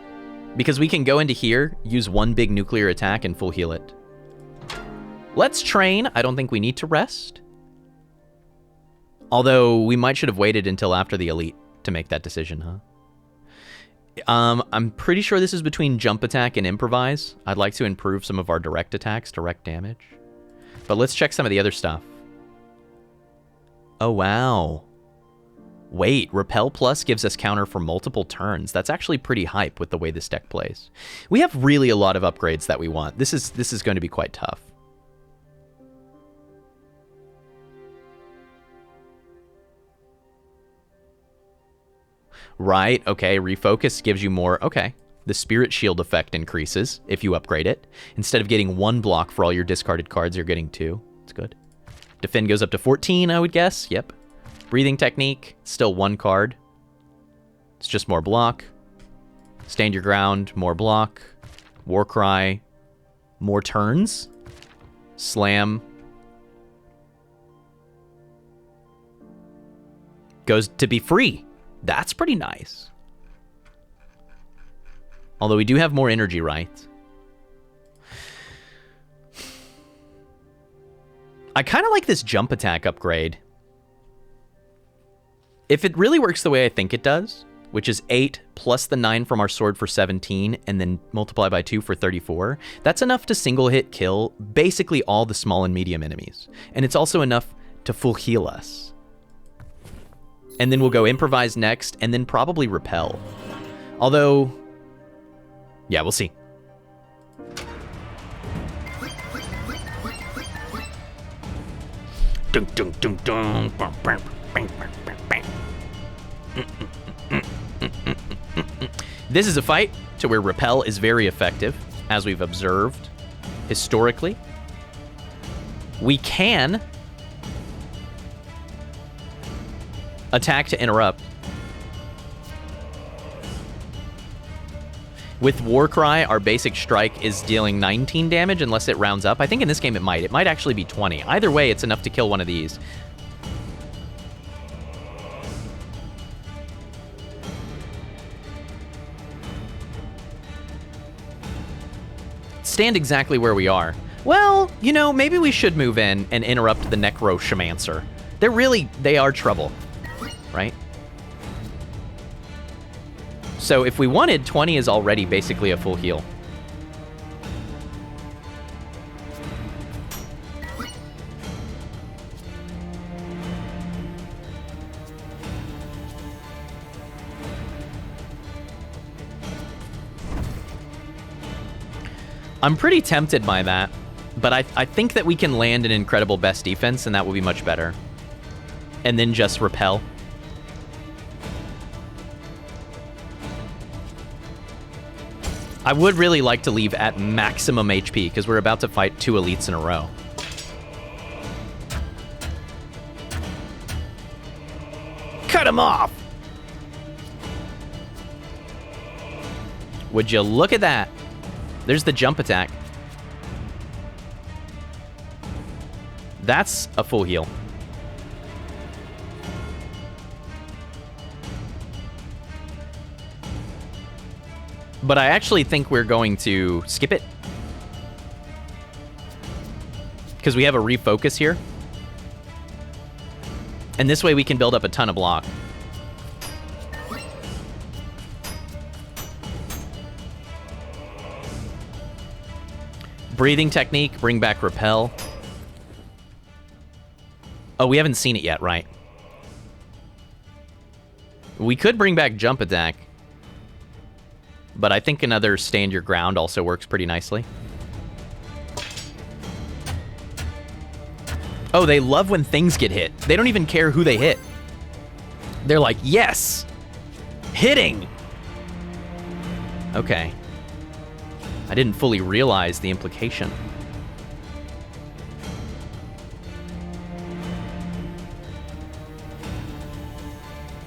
S1: because we can go into here, use one big nuclear attack, and full heal it. Let's train. I don't think we need to rest. Although, we should have waited until after the elite to make that decision, huh? I'm pretty sure this is between jump attack and improvise. I'd like to improve some of our direct attacks, direct damage. But let's check some of the other stuff. Oh, wow. Wait, Repel Plus gives us counter for multiple turns. That's actually pretty hype with the way this deck plays. We have really a lot of upgrades that we want. This is going to be quite tough. Right, okay, refocus gives you more. Okay, the spirit shield effect increases if you upgrade it. Instead of getting 1 block for all your discarded cards, you're getting 2. It's good. Defend goes up to 14, I would guess. Yep. Breathing technique, still 1 card. It's just more block. Stand your ground, more block. War cry, more turns. Slam. Goes to be free. That's pretty nice. Although we do have more energy, right? I kind of like this jump attack upgrade. If it really works the way I think it does, which is 8 plus the 9 from our sword for 17, and then multiply by 2 for 34, that's enough to single hit kill basically all the small and medium enemies. And it's also enough to full heal us. And then we'll go improvise next, and then probably repel. Although, yeah, we'll see.
S3: Dun, dun, dun, dun.
S1: This is a fight to where repel is very effective, as we've observed historically. We can attack to interrupt. With Warcry, our basic strike is dealing 19 damage unless it rounds up. I think in this game it might. It might actually be 20. Either way, it's enough to kill one of these. Stand exactly where we are. Well, you know, maybe we should move in and interrupt the Necroshamancer. They are trouble. Right? So if we wanted, 20 is already basically a full heal. I'm pretty tempted by that, but I think that we can land an incredible best defense, and that will be much better. And then just repel. I would really like to leave at maximum HP, because we're about to fight 2 elites in a row. Cut him off! Would you look at that? There's the jump attack. That's a full heal. But I actually think we're going to skip it. Because we have a refocus here. And this way we can build up a ton of block. Breathing technique, bring back repel. Oh, we haven't seen it yet, right? We could bring back jump attack. But I think another stand your ground also works pretty nicely. Oh, they love when things get hit. They don't even care who they hit. They're like, yes! Hitting! Okay. I didn't fully realize the implication.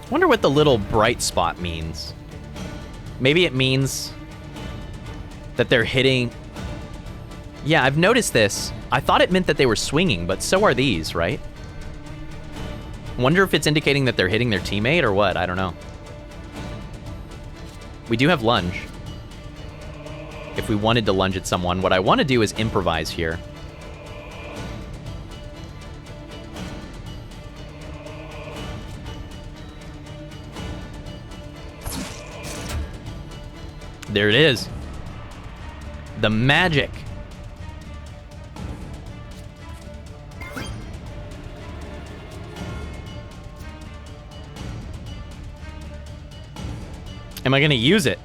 S1: Wonder what the little bright spot means. Maybe it means that they're hitting... Yeah, I've noticed this. I thought it meant that they were swinging, but so are these, right? Wonder if it's indicating that they're hitting their teammate or what? I don't know. We do have lunge. If we wanted to lunge at someone, what I want to do is improvise here. There it is. The magic. Am I going to use it?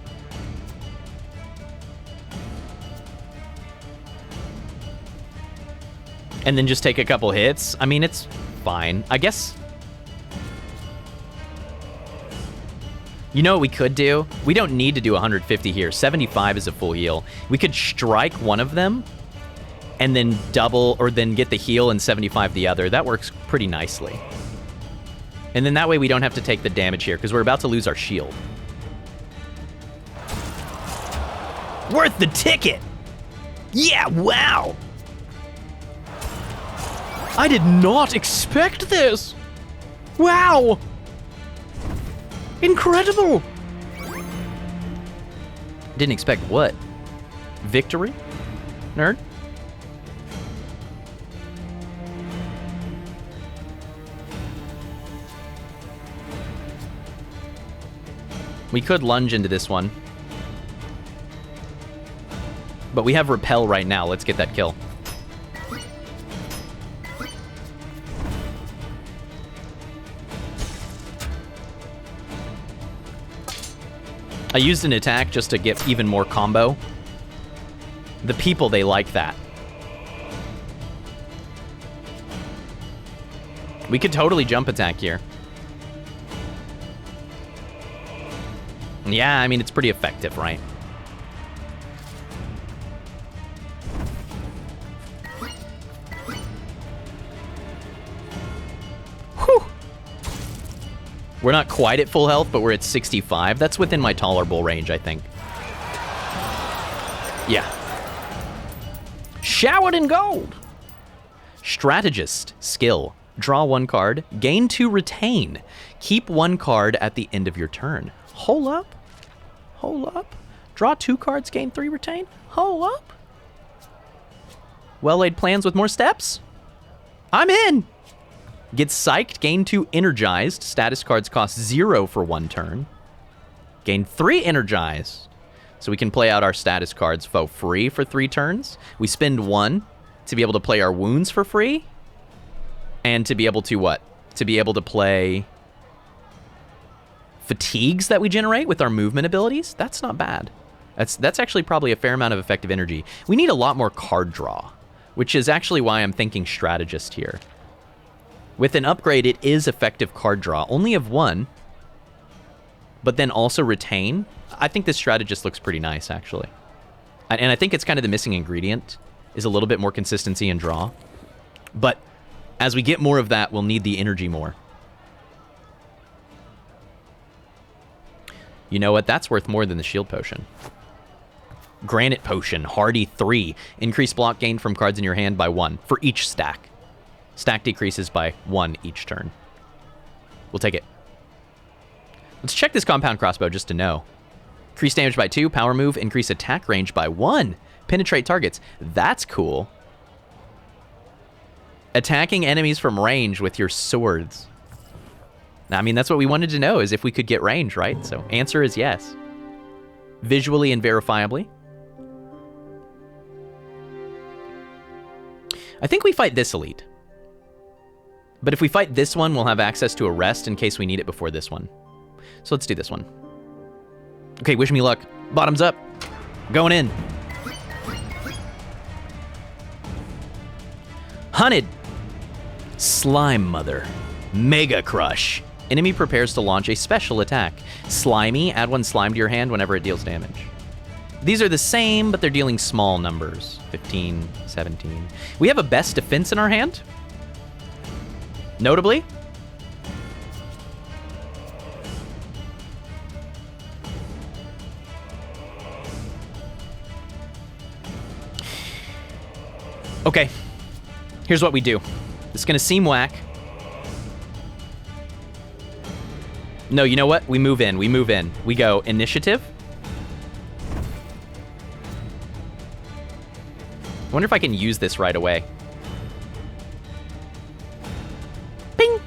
S1: And then just take a couple hits? I mean, it's fine. I guess... You know what we could do? We don't need to do 150 here. 75 is a full heal. We could strike one of them and then double, or then get the heal and 75 the other. That works pretty nicely. And then that way we don't have to take the damage here, because we're about to lose our shield. Worth the ticket! Yeah, wow! I did not expect this! Wow! Incredible! Didn't expect what? Victory? Nerd? We could lunge into this one. But we have repel right now. Let's get that kill. I used an attack just to get even more combo. The people, they like that. We could totally jump attack here. Yeah, I mean, it's pretty effective, right? Whew. We're not quite at full health, but we're at 65. That's within my tolerable range, I think. Yeah. Showered in gold! Strategist. Skill. Draw one card. Gain 2 retain. Keep 1 card at the end of your turn. Hold up. Hold up. Draw 2 cards, gain 3 retain. Hold up. Well-laid plans with more steps? I'm in! Get psyched, gain 2 energized. Status cards cost 0 for 1 turn. Gain 3 energized. So we can play out our status cards for free for 3 turns. We spend 1 to be able to play our wounds for free. And to be able to what? To be able to play fatigues that we generate with our movement abilities. That's not bad. That's actually probably a fair amount of effective energy. We need a lot more card draw, which is actually why I'm thinking strategist here. With an upgrade, it is effective card draw, only of 1, but then also retain. I think this strategist looks pretty nice, actually. And I think it's kind of the missing ingredient, is a little bit more consistency and draw. But as we get more of that, we'll need the energy more. You know what? That's worth more than the shield potion. Granite potion, hardy 3. Increase block gain from cards in your hand by 1 for each stack. Stack decreases by 1 each turn. We'll take it. Let's check this compound crossbow just to know. Increase damage by 2, power move, increase attack range by 1. Penetrate targets. That's cool. Attacking enemies from range with your swords. I mean, that's what we wanted to know, is if we could get range, right? So answer is yes. Visually and verifiably. I think we fight this elite. But if we fight this one, we'll have access to a rest in case we need it before this one. So let's do this one. Okay, wish me luck. Bottoms up. Going in. Hunted. Slime Mother. Mega Crush. Enemy prepares to launch a special attack. Slimy, add 1 slime to your hand whenever it deals damage. These are the same, but they're dealing small numbers. 15, 17. We have a best defense in our hand. Notably. Okay. Here's what we do. This is going to seem whack. No, you know what? We move in. We move in. We go initiative. I wonder if I can use this right away. Ping!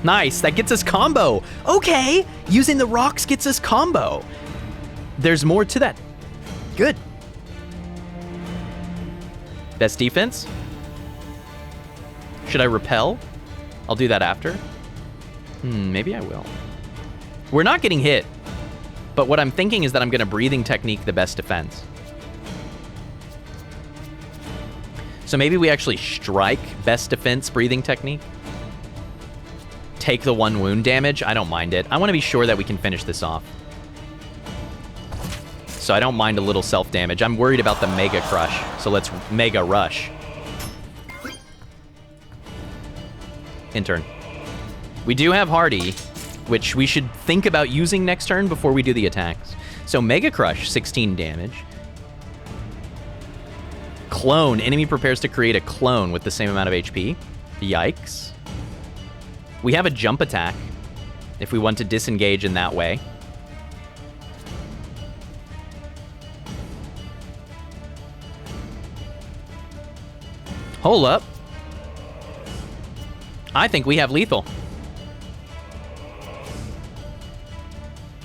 S1: Nice. That gets us combo. Okay. Using the rocks gets us combo. There's more to that. Good. Best defense. Should I repel? I'll do that after. Maybe I will. We're not getting hit. But what I'm thinking is that I'm going to breathing technique the best defense. So maybe we actually strike best defense breathing technique. Take the 1 wound damage. I don't mind it. I want to be sure that we can finish this off. So I don't mind a little self-damage. I'm worried about the Mega Crush. So let's Mega Rush. Intern. We do have Hardy, which we should think about using next turn before we do the attacks. So Mega Crush, 16 damage. Clone. Enemy prepares to create a clone with the same amount of HP. Yikes. We have a jump attack if we want to disengage in that way. Hold up. I think we have lethal.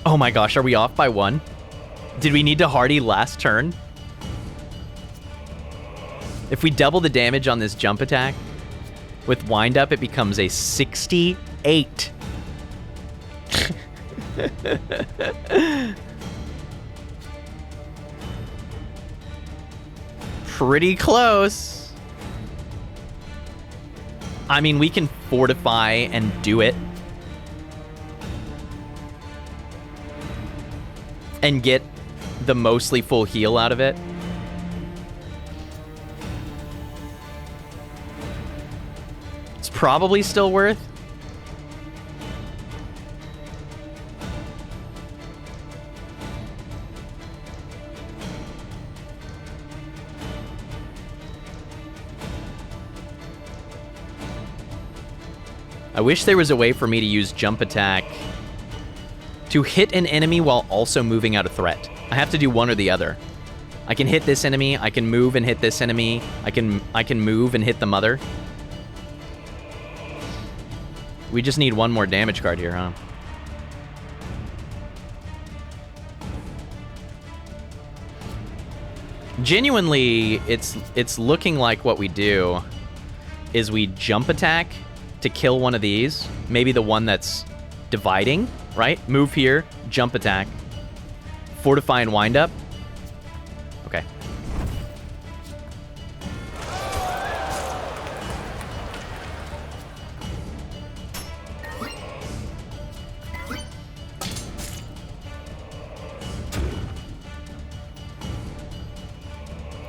S1: Oh my gosh, are we off by 1? Did we need to hardy last turn? If we double the damage on this jump attack, with wind up, it becomes a 68. Pretty close. I mean, we can fortify and do it. And get the mostly full heal out of it. It's probably still worth. I wish there was a way for me to use jump attack to hit an enemy while also moving out a threat. I have to do one or the other. I can hit this enemy, I can move and hit this enemy, I can move and hit the mother. We just need one more damage card here, huh? Genuinely, it's looking like what we do is we jump attack to kill one of these. Maybe the one that's dividing, right? Move here, jump attack, fortify and wind up. Okay.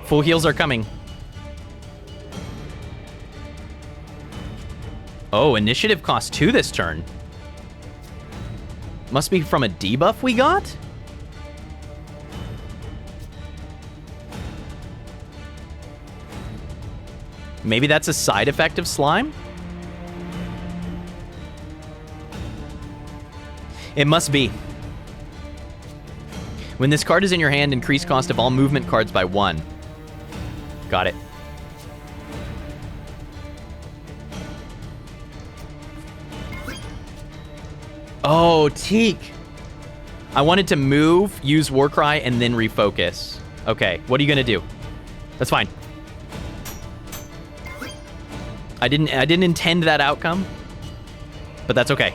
S1: Full heals are coming. Oh, initiative cost 2 this turn. Must be from a debuff we got? Maybe that's a side effect of slime? It must be. When this card is in your hand, increase cost of all movement cards by 1. Got it. Oh, Teak. I wanted to move, use Warcry, and then refocus. Okay, what are you gonna do? That's fine. I didn't intend that outcome, but that's okay.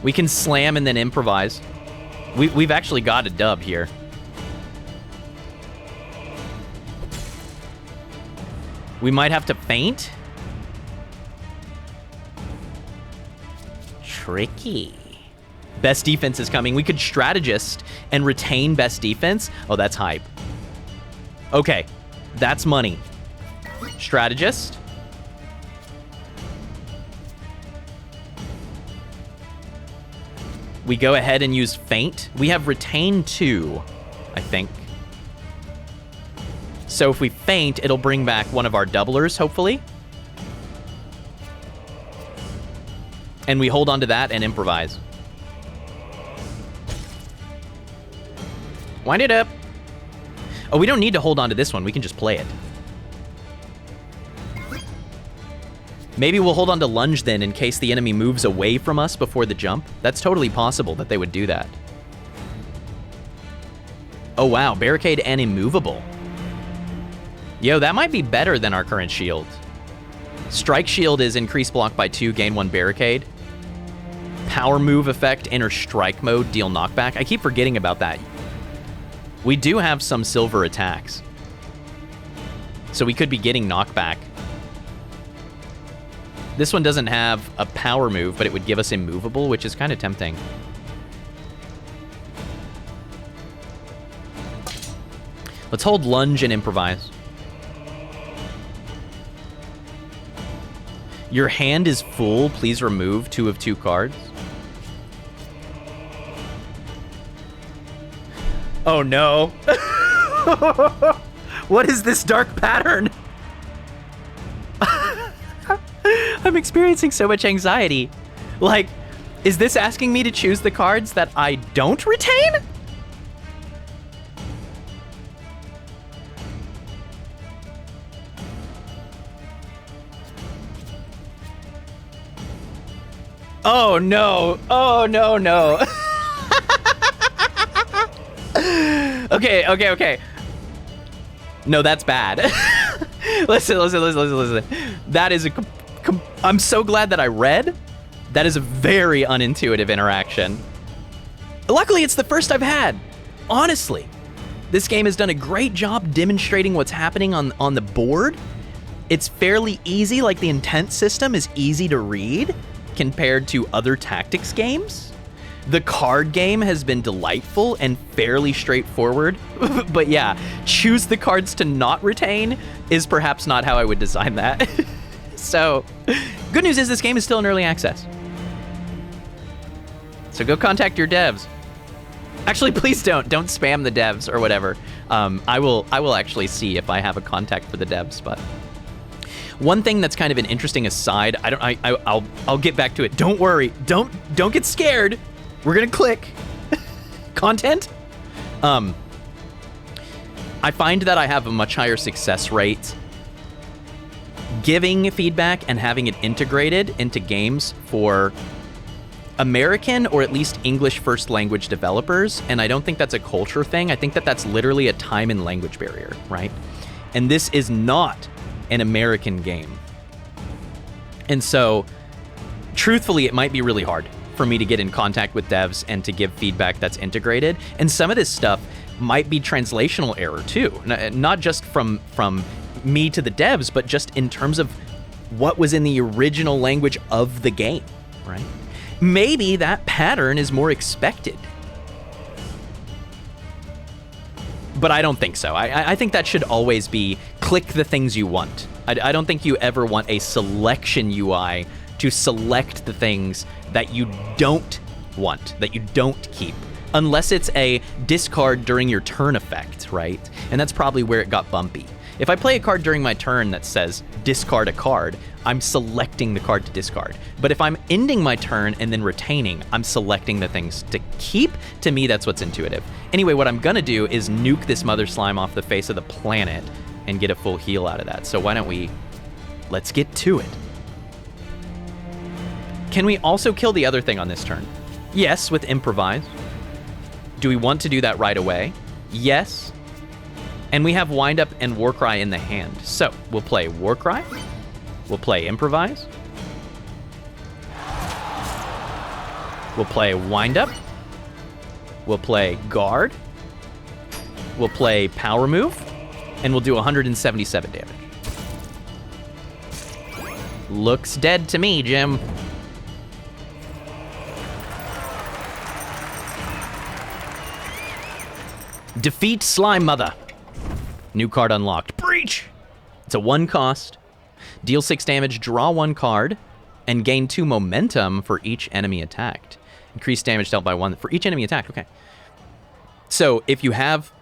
S1: We can slam and then improvise. We've actually got a dub here. We might have to feint. Tricky. Best defense is coming. We could strategist and retain best defense. Oh, that's hype. Okay, that's money. Strategist. We go ahead and use feint. We have retain 2, I think. So if we feint, it'll bring back one of our doublers, hopefully. And we hold on to that and improvise. Wind it up. Oh, we don't need to hold on to this one. We can just play it. Maybe we'll hold on to lunge then in case the enemy moves away from us before the jump. That's totally possible that they would do that. Oh wow, barricade and immovable. Yo, that might be better than our current shield. Strike shield is increase block by 2, gain 1 barricade. Power move effect, enter strike mode, deal knockback. I keep forgetting about that. We do have some silver attacks, so we could be getting knockback. This one doesn't have a power move, but it would give us immovable, which is kind of tempting. Let's hold lunge and improvise. Your hand is full. Please remove 2 of 2 cards. Oh no. What is this dark pattern? I'm experiencing so much anxiety. Like, is this asking me to choose the cards that I don't retain? Oh no. Oh no, no. Okay. No, that's bad. Listen. That is I'm so glad that I read. That is a very unintuitive interaction. Luckily, it's the first I've had. Honestly, this game has done a great job demonstrating what's happening on the board. It's fairly easy, like the intent system is easy to read compared to other tactics games. The card game has been delightful and fairly straightforward. But yeah, choose the cards to not retain is perhaps not how I would design that. So, good news is this game is still in early access. So go contact your devs. Actually, please don't spam the devs or whatever. I will actually see if I have a contact for the devs. But one thing that's kind of an interesting aside, I'll get back to it. Don't worry. Don't get scared. We're gonna click content. I find that I have a much higher success rate giving feedback and having it integrated into games for American or at least English first language developers. And I don't think that's a culture thing. I think that that's literally a time and language barrier, right? And this is not an American game. And so, truthfully, it might be really hard for me to get in contact with devs and to give feedback that's integrated. And some of this stuff might be translational error too, not just from me to the devs, but just in terms of what was in the original language of the game, right? Maybe that pattern is more expected. But I don't think so. I think that should always be click the things you want. I don't think you ever want a selection UI to select the things that you don't want, that you don't keep, unless it's a discard during your turn effect, right? And that's probably where it got bumpy. If I play a card during my turn that says discard a card, I'm selecting the card to discard. But if I'm ending my turn and then retaining, I'm selecting the things to keep. To me, that's what's intuitive. Anyway, what I'm gonna do is nuke this mother slime off the face of the planet and get a full heal out of that. So why don't let's get to it. Can we also kill the other thing on this turn? Yes, with improvise. Do we want to do that right away? Yes. And we have Wind Up and Warcry in the hand. So we'll play Warcry. We'll play Improvise. We'll play Wind Up. We'll play Guard. We'll play Power Move. And we'll do 177 damage. Looks dead to me, Jim. Defeat Slime Mother. New card unlocked. Breach! It's a 1 cost. Deal 6 damage, draw 1 card, and gain 2 momentum for each enemy attacked. Increase damage dealt by 1 for each enemy attacked. Okay. So if you have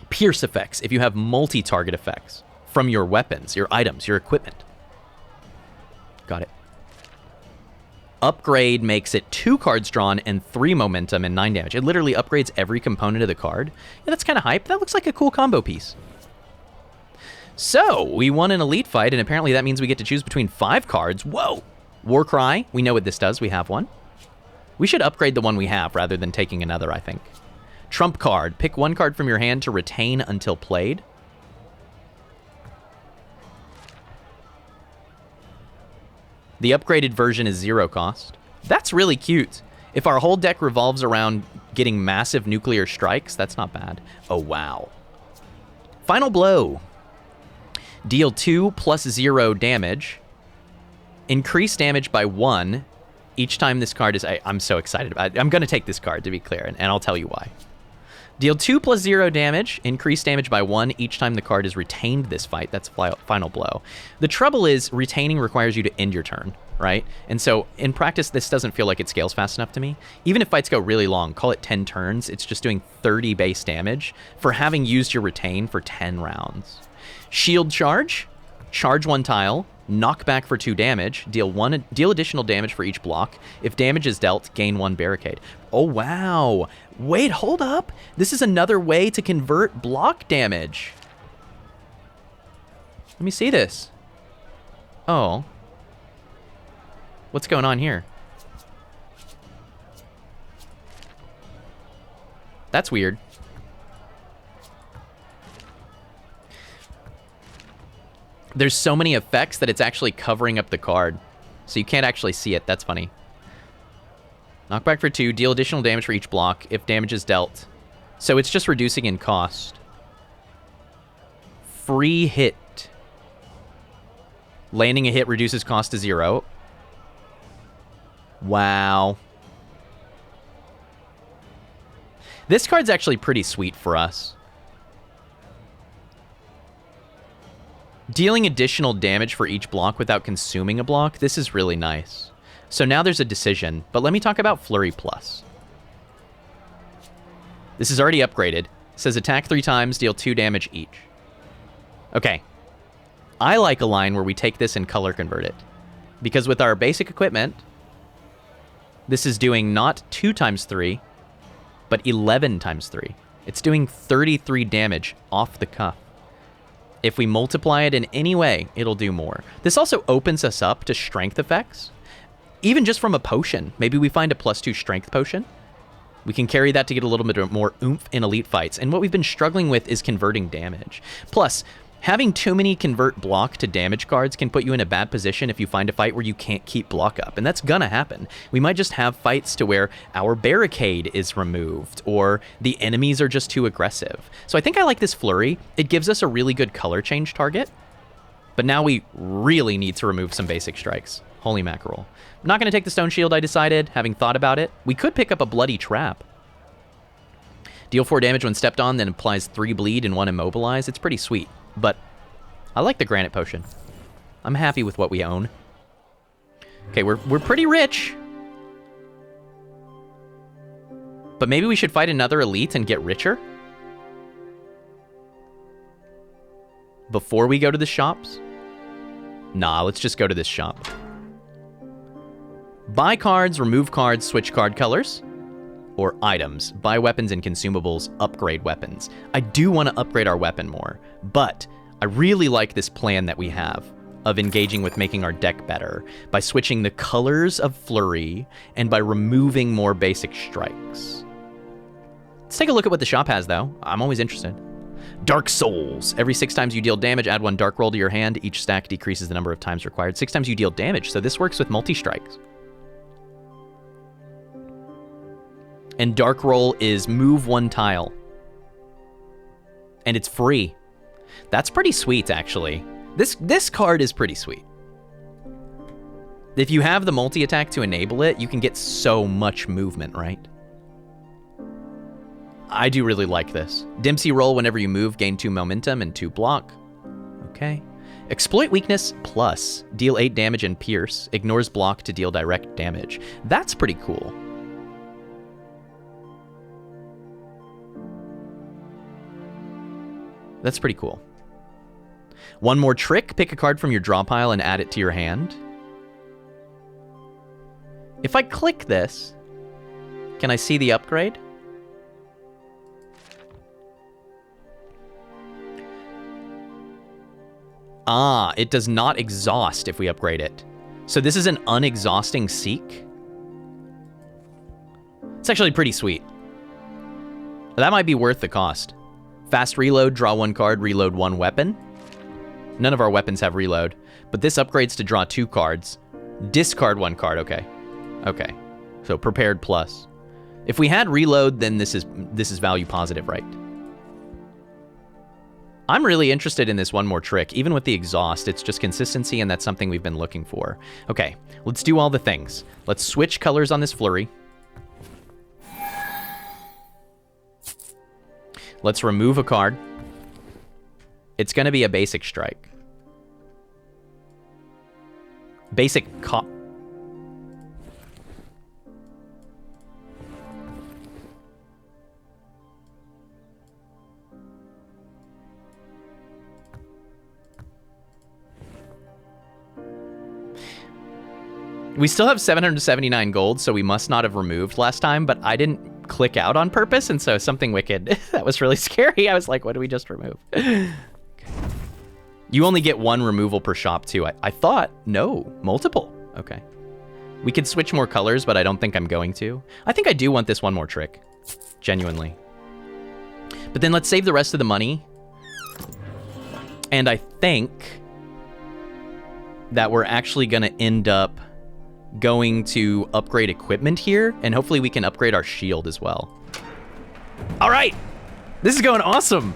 S1: pierce effects, if you have multi-target effects from your weapons, your items, your equipment. Got it. Upgrade makes it 2 cards drawn and 3 momentum and 9 damage. It literally upgrades every component of the card. Yeah, that's kind of hype. That looks like a cool combo piece. So, we won an elite fight, and apparently that means we get to choose between 5 cards. Whoa! Warcry, we know what this does. We have one. We should upgrade the one we have rather than taking another, I think. Trump card. Pick 1 card from your hand to retain until played. The upgraded version is 0 cost. That's really cute. If our whole deck revolves around getting massive nuclear strikes, that's not bad. Oh, wow. Final Blow. Deal 2 plus 0 damage. Increase damage by 1 each time this card is... I'm so excited about it. I'm going to take this card, to be clear, and I'll tell you why. Deal 2 plus 0 damage. Increase damage by 1 each time the card is retained this fight. That's Final Blow. The trouble is, retaining requires you to end your turn, right? And so, in practice, this doesn't feel like it scales fast enough to me. Even if fights go really long, call it 10 turns, it's just doing 30 base damage for having used your retain for 10 rounds. Shield Charge. Charge 1 tile. Knockback for 2 damage. Deal additional damage for each block. If damage is dealt, gain 1 barricade. Oh, wow. Wait, hold up. This is another way to convert block damage. Let me see this. Oh. What's going on here? That's weird. There's so many effects that it's actually covering up the card. So you can't actually see it. That's funny. Knockback for 2. Deal additional damage for each block if damage is dealt. So it's just reducing in cost. Free hit. Landing a hit reduces cost to 0. Wow. This card's actually pretty sweet for us. Dealing additional damage for each block without consuming a block, this is really nice. So now there's a decision, but let me talk about Flurry Plus. This is already upgraded. It says attack 3 times, deal 2 damage each. Okay. I like a line where we take this and color convert it. Because with our basic equipment, this is doing not 2 times 3, but 11 times 3. It's doing 33 damage off the cuff. If we multiply it in any way, it'll do more. This also opens us up to strength effects. Even just from a potion. Maybe we find a +2 strength potion. We can carry that to get a little bit more oomph in elite fights. And what we've been struggling with is converting damage. Plus, Having too many convert block to damage cards can put you in a bad position if you find a fight where you can't keep block up, and that's gonna happen. We might just have fights to where our barricade is removed, or the enemies are just too aggressive. So I think I like this flurry. It gives us a really good color change target, but now we really need to remove some basic strikes. Holy mackerel. I'm not gonna take the stone shield, I decided, having thought about it. We could pick up a bloody trap. Deal 4 damage when stepped on, then applies 3 bleed and 1 immobilize. It's pretty sweet, but I like the granite potion. I'm happy with what we own. Okay, we're pretty rich. But maybe we should fight another elite and get richer? Before we go to the shops? Nah, let's just go to this shop. Buy cards, remove cards, switch card colors. Or items. Buy weapons and consumables, upgrade weapons. I do want to upgrade our weapon more, but I really like this plan that we have of engaging with making our deck better by switching the colors of flurry and by removing more basic strikes. Let's take a look at what the shop has, though. I'm always interested. Dark Souls. Every 6 times you deal damage, add 1 dark roll to your hand. Each stack decreases the number of times required. 6 times you deal damage, so this works with multi-strikes. And dark roll is move 1 tile. And it's free. That's pretty sweet, actually. This card is pretty sweet. If you have the multi-attack to enable it, you can get so much movement, right? I do really like this. Dempsey roll whenever you move, gain 2 momentum and 2 block. Okay. Exploit weakness plus. Deal 8 damage and pierce. Ignores block to deal direct damage. That's pretty cool. That's pretty cool. 1 more trick. Pick a card from your draw pile and add it to your hand. If I click this, can I see the upgrade? Ah, it does not exhaust if we upgrade it. So this is an unexhausting seek. It's actually pretty sweet. That might be worth the cost. Fast reload, draw 1 card, reload 1 weapon. None of our weapons have reload, but this upgrades to draw 2 cards. Discard 1 card, okay. Okay, so prepared plus. If we had reload, then this is value positive, right? I'm really interested in this 1 more trick. Even with the exhaust, it's just consistency, and that's something we've been looking for. Okay, let's do all the things. Let's switch colors on this flurry. Let's remove a card. It's going to be a basic strike. Basic We still have 779 gold, so we must not have removed last time, but I didn't click out on purpose, and so something wicked. That was really scary. I was like, what did we just remove? Okay. You only get 1 removal per shop, too. I thought, no, multiple. Okay. We could switch more colors, but I don't think I'm going to. I think I do want this 1 more trick. Genuinely. But then let's save the rest of the money. And I think that we're actually going to end up going to upgrade equipment here, and hopefully we can upgrade our shield as well. All right, this is going awesome.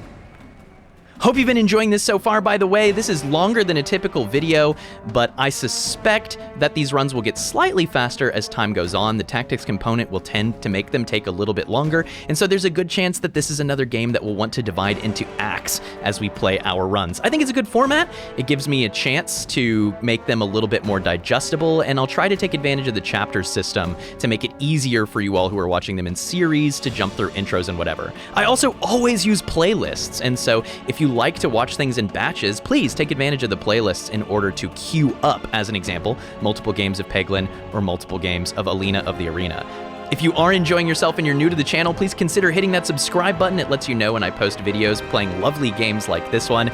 S1: Hope you've been enjoying this so far. By the way, this is longer than a typical video, but I suspect that these runs will get slightly faster as time goes on. The tactics component will tend to make them take a little bit longer, and so there's a good chance that this is another game that we'll want to divide into acts as we play our runs. I think it's a good format. It gives me a chance to make them a little bit more digestible, and I'll try to take advantage of the chapter system to make it easier for you all who are watching them in series to jump through intros and whatever. I also always use playlists, and so if you like to watch things in batches, please take advantage of the playlists in order to queue up, as an example, multiple games of Peglin or multiple games of Alina of the Arena. If you are enjoying yourself and you're new to the channel, please consider hitting that subscribe button. It lets you know when I post videos playing lovely games like this one.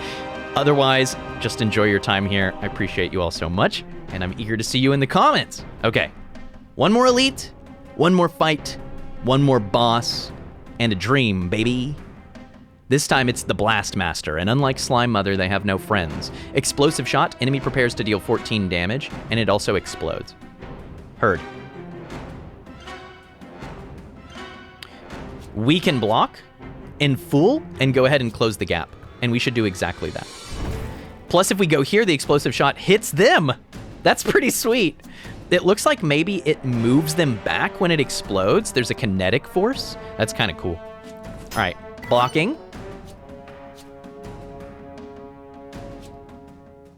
S1: Otherwise, just enjoy your time here. I appreciate you all so much, and I'm eager to see you in the comments. Okay, 1 more elite, 1 more fight, 1 more boss, and a dream, baby. This time it's the Blast Master, and unlike Slime Mother, they have no friends. Explosive Shot, enemy prepares to deal 14 damage, and it also explodes. Heard. We can block in full and go ahead and close the gap, and we should do exactly that. Plus, if we go here, the Explosive Shot hits them. That's pretty sweet. It looks like maybe it moves them back when it explodes. There's a kinetic force. That's kind of cool. All right, blocking.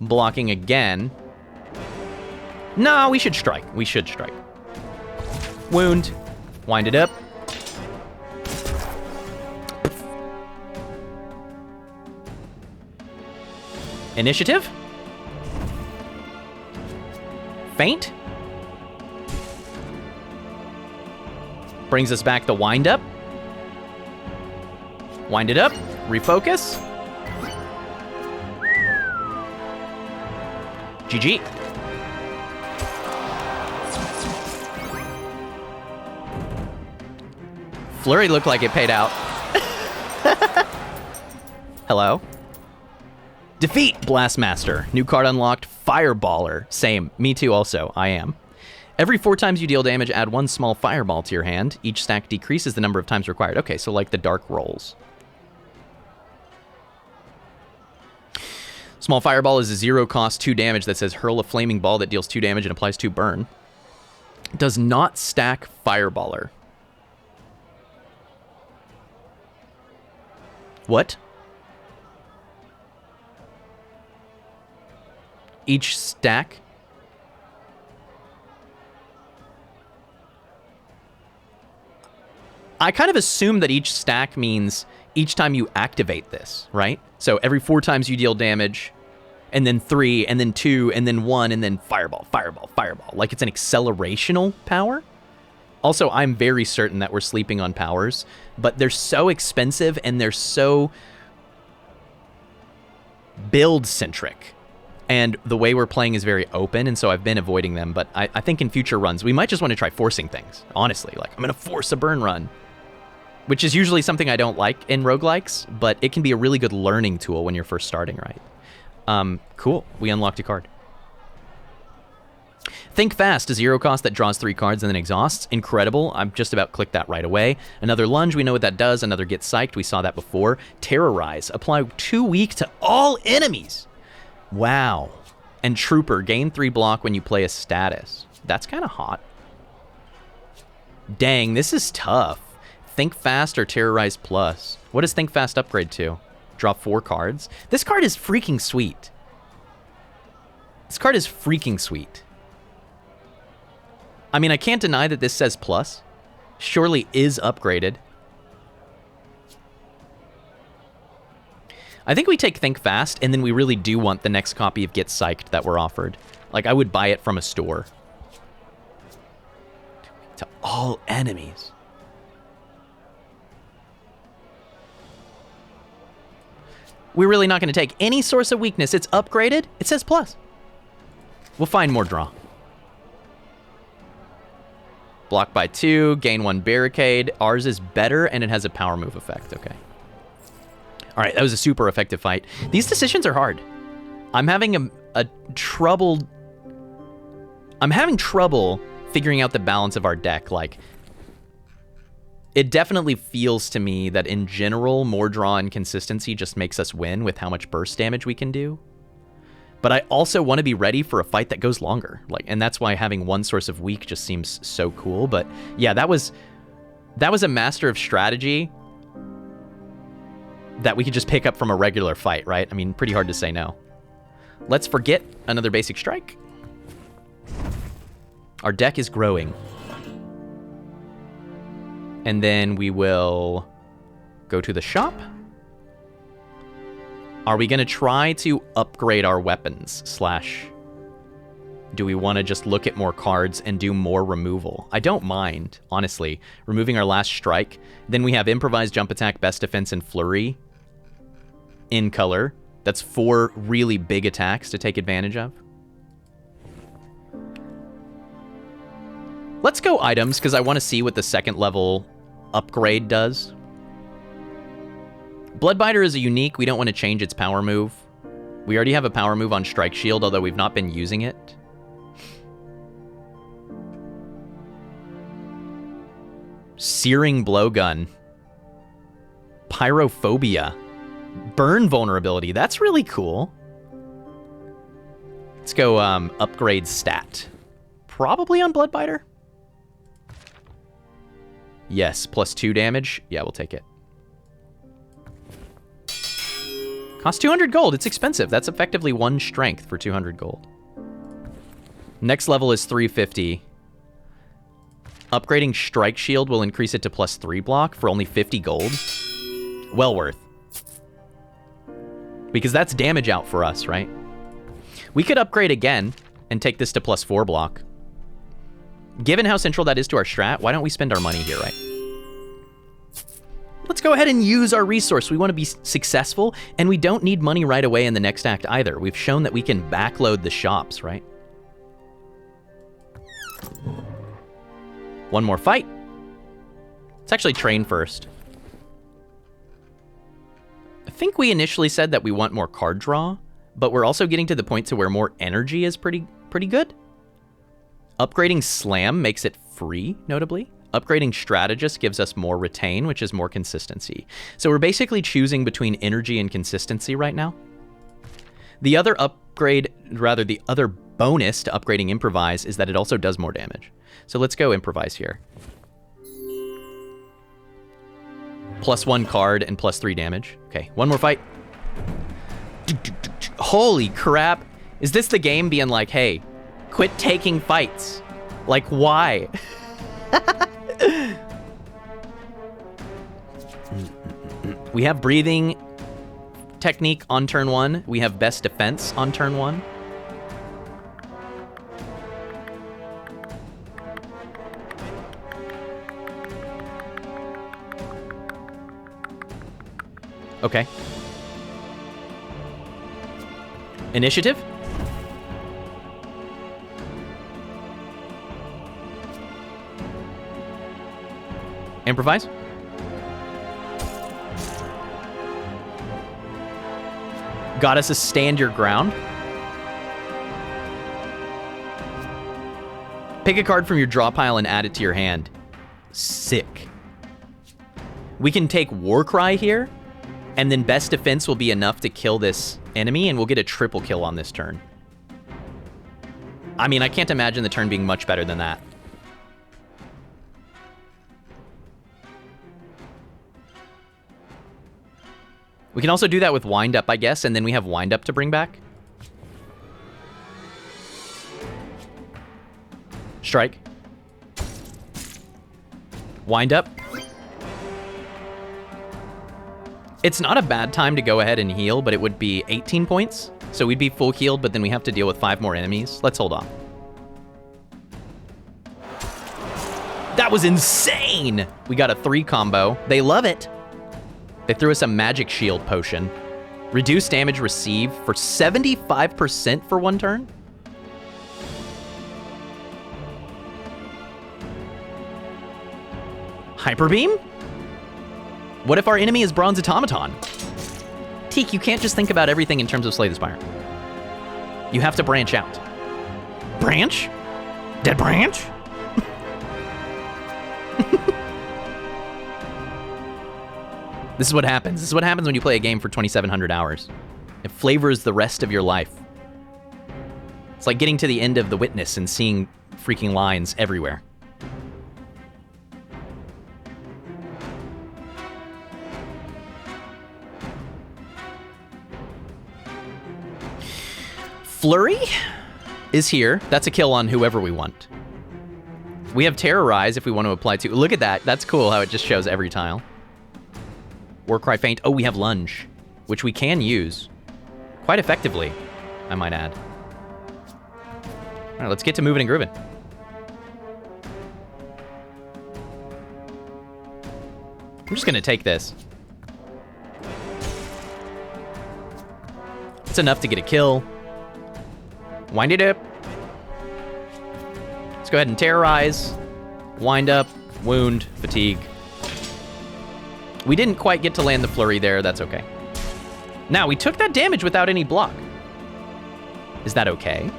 S1: Blocking again. No, we should strike. We should strike. Wound. Wind it up. Initiative. Feint. Brings us back the wind up. Wind it up. Refocus. GG. Flurry looked like it paid out. Hello. Defeat Blastmaster. New card unlocked. Fireballer. Same. Me too also. I am. Every 4 times you deal damage, add 1 small fireball to your hand. Each stack decreases the number of times required. Okay, so like the dark rolls. Small fireball is a 0 cost 2 damage that says hurl a flaming ball that deals 2 damage and applies 2 burn. Does not stack fireballer. What? Each stack? I kind of assume that each stack means each time you activate this, right? So every 4 times you deal damage, and then 3, and then 2, and then 1, and then fireball, fireball, fireball. Like it's an accelerational power. Also, I'm very certain that we're sleeping on powers, but they're so expensive and they're so build-centric. And the way we're playing is very open, and so I've been avoiding them. But I think in future runs, we might just want to try forcing things, honestly. Like, I'm going to force a burn run, which is usually something I don't like in roguelikes, but it can be a really good learning tool when you're first starting, right? Cool. We unlocked a card. Think Fast, a 0 cost that draws 3 cards and then exhausts. Incredible. I'm just about clicked that right away. Another Lunge, we know what that does. Another Get Psyched, we saw that before. Terrorize, apply 2 weak to all enemies. Wow. And Trooper, gain 3 block when you play a status. That's kind of hot. Dang, this is tough. Think Fast or Terrorize Plus. What does Think Fast upgrade to? Draw 4 cards? This card is freaking sweet. This card is freaking sweet. I mean, I can't deny that this says plus. Surely is upgraded. I think we take Think Fast, and then we really do want the next copy of Get Psyched that we're offered. Like, I would buy it from a store. To all enemies. We're really not going to take any source of weakness. It's upgraded. It says plus. We'll find more draw. Block by 2, gain 1 barricade. Ours is better, and it has a power move effect. Okay. All right, that was a super effective fight. These decisions are hard. I'm having trouble figuring out the balance of our deck. Like, it definitely feels to me that in general, more draw and consistency just makes us win with how much burst damage we can do. But I also want to be ready for a fight that goes longer. Like, and that's why having 1 source of weak just seems so cool. But yeah, that was a master of strategy that we could just pick up from a regular fight, right? I mean, pretty hard to say no. Let's forget another basic strike. Our deck is growing. And then we will go to the shop. Are we going to try to upgrade our weapons? Do we want to just look at more cards and do more removal? I don't mind, honestly, removing our last strike. Then we have Improvised Jump Attack, Best Defense, and Flurry in color. That's 4 really big attacks to take advantage of. Let's go items, because I want to see what the 2nd level upgrade does. Bloodbiter is a unique. We don't want to change its power move. We already have a power move on Strike Shield, although we've not been using it. Searing Blowgun. Pyrophobia. Burn vulnerability. That's really cool. Let's go upgrade stat. Probably on Bloodbiter. Yes, +2 damage. Yeah, we'll take it. Costs 200 gold. It's expensive. That's effectively 1 strength for 200 gold. Next level is 350. Upgrading Strike Shield will increase it to +3 block for only 50 gold. Well worth. Because that's damage out for us, right? We could upgrade again and take this to +4 block. Given how central that is to our strat, why don't we spend our money here, right? Let's go ahead and use our resource. We want to be successful, and we don't need money right away in the next act either. We've shown that we can backload the shops, right? One more fight. Let's actually train first. I think we initially said that we want more card draw, but we're also getting to the point to where more energy is pretty good. Upgrading Slam makes it free, notably. Upgrading Strategist gives us more Retain, which is more consistency. So we're basically choosing between energy and consistency right now. The other the other bonus to upgrading Improvise is that it also does more damage. So let's go Improvise here. +1 card and +3 damage. Okay, one more fight. Holy crap. Is this the game being like, hey, quit taking fights? Like, why? We have breathing technique on turn 1. We have best defense on turn 1. Okay. Initiative? Improvise? Gotta stand your ground. Pick a card from your draw pile and add it to your hand. Sick. We can take Warcry here, and then best defense will be enough to kill this enemy, and we'll get a triple kill on this turn. I mean, I can't imagine the turn being much better than that. We can also do that with Wind Up, I guess, and then we have Wind Up to bring back. Strike. Wind Up. It's not a bad time to go ahead and heal, but it would be 18 points. So we'd be full healed, but then we have to deal with 5 more enemies. Let's hold on. That was insane! We got a 3 combo. They love it. They threw us a magic shield potion. Reduce damage received for 75% for 1 turn? Hyper Beam? What if our enemy is Bronze Automaton? Teak, you can't just think about everything in terms of Slay the Spire. You have to branch out. Branch? Dead branch? This is what happens. This is what happens when you play a game for 2,700 hours. It flavors the rest of your life. It's like getting to the end of The Witness and seeing freaking lines everywhere. Flurry is here. That's a kill on whoever we want. We have Terrorize if we want to apply to... Look at that. That's cool how it just shows every tile. Warcry Feint. Oh, we have Lunge, which we can use quite effectively, I might add. All right, let's get to moving and grooving. I'm just going to take this. It's enough to get a kill. Wind it up. Let's go ahead and Terrorize. Wind up. Wound. Fatigue. We didn't quite get to land the flurry there. That's okay. Now, we took that damage without any block. Is that okay?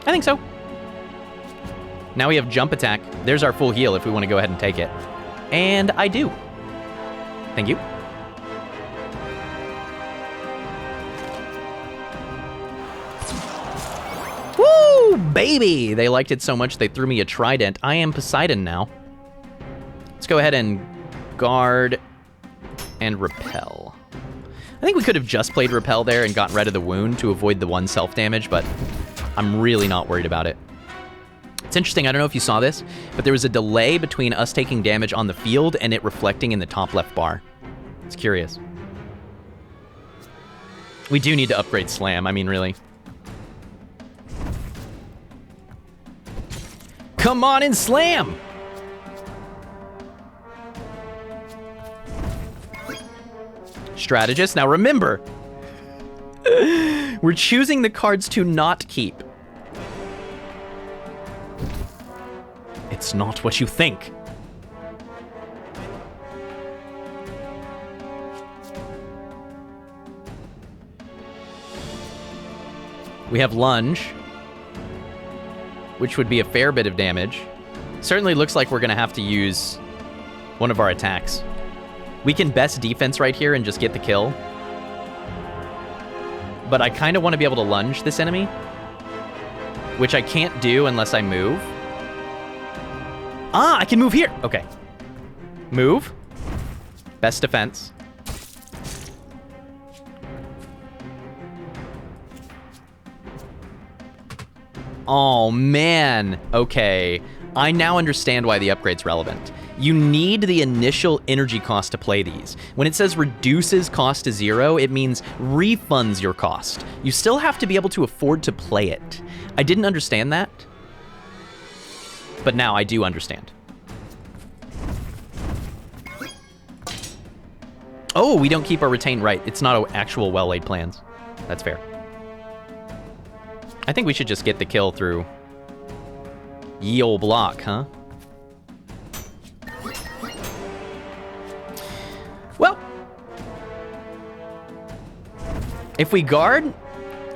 S1: I think so. Now we have jump attack. There's our full heal if we want to go ahead and take it. And I do. Thank you. Woo, baby! They liked it so much they threw me a trident. I am Poseidon now. Let's go ahead and guard and repel. I think we could have just played repel there and gotten rid of the wound to avoid the 1 self-damage, but I'm really not worried about it. It's interesting, I don't know if you saw this, but there was a delay between us taking damage on the field and it reflecting in the top left bar. It's curious. We do need to upgrade Slam, I mean, really. Come on and slam! Strategist. Now remember, we're choosing the cards to not keep. It's not what you think. We have lunge, which would be a fair bit of damage. Certainly looks like we're gonna have to use one of our attacks. We can best defense right here and just get the kill. But I kind of want to be able to lunge this enemy, which I can't do unless I move. Ah, I can move here. Okay. Move. Best defense. Oh, man. Okay. I now understand why the upgrade's relevant. You need the initial energy cost to play these. When it says reduces cost to 0, it means refunds your cost. You still have to be able to afford to play it. I didn't understand that, but now I do understand. Oh, we don't keep our retained right. It's not actual well-laid plans. That's fair. I think we should just get the kill through ye ol' block, huh? Well, if we guard,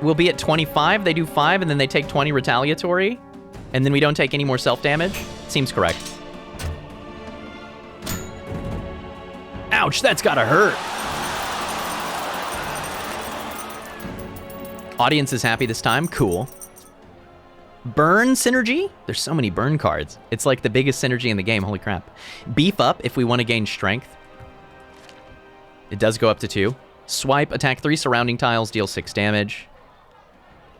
S1: we'll be at 25. They do 5, and then they take 20 retaliatory, and then we don't take any more self-damage. Seems correct. Ouch, that's gotta hurt. Audience is happy this time. Cool. Burn synergy? There's so many burn cards. It's like the biggest synergy in the game. Holy crap. Beef up if we want to gain strength. It does go up to 2. Swipe, attack 3 surrounding tiles, deal 6 damage.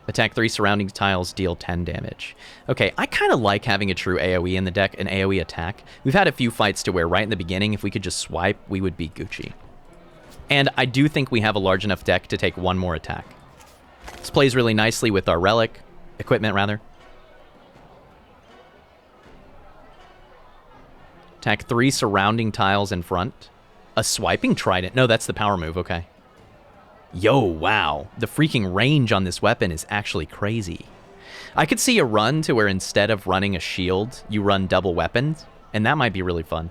S1: Attack 3 surrounding tiles, deal 10 damage. Okay, I kind of like having a true AoE in the deck, an AoE attack. We've had a few fights to where right in the beginning, if we could just swipe, we would be Gucci. And I do think we have a large enough deck to take 1 more attack. This plays really nicely with our relic, equipment rather. Attack 3 surrounding tiles in front. A swiping trident. No, that's the power move. Okay. Yo, wow. The freaking range on this weapon is actually crazy. I could see a run to where instead of running a shield, you run double weapons, and that might be really fun.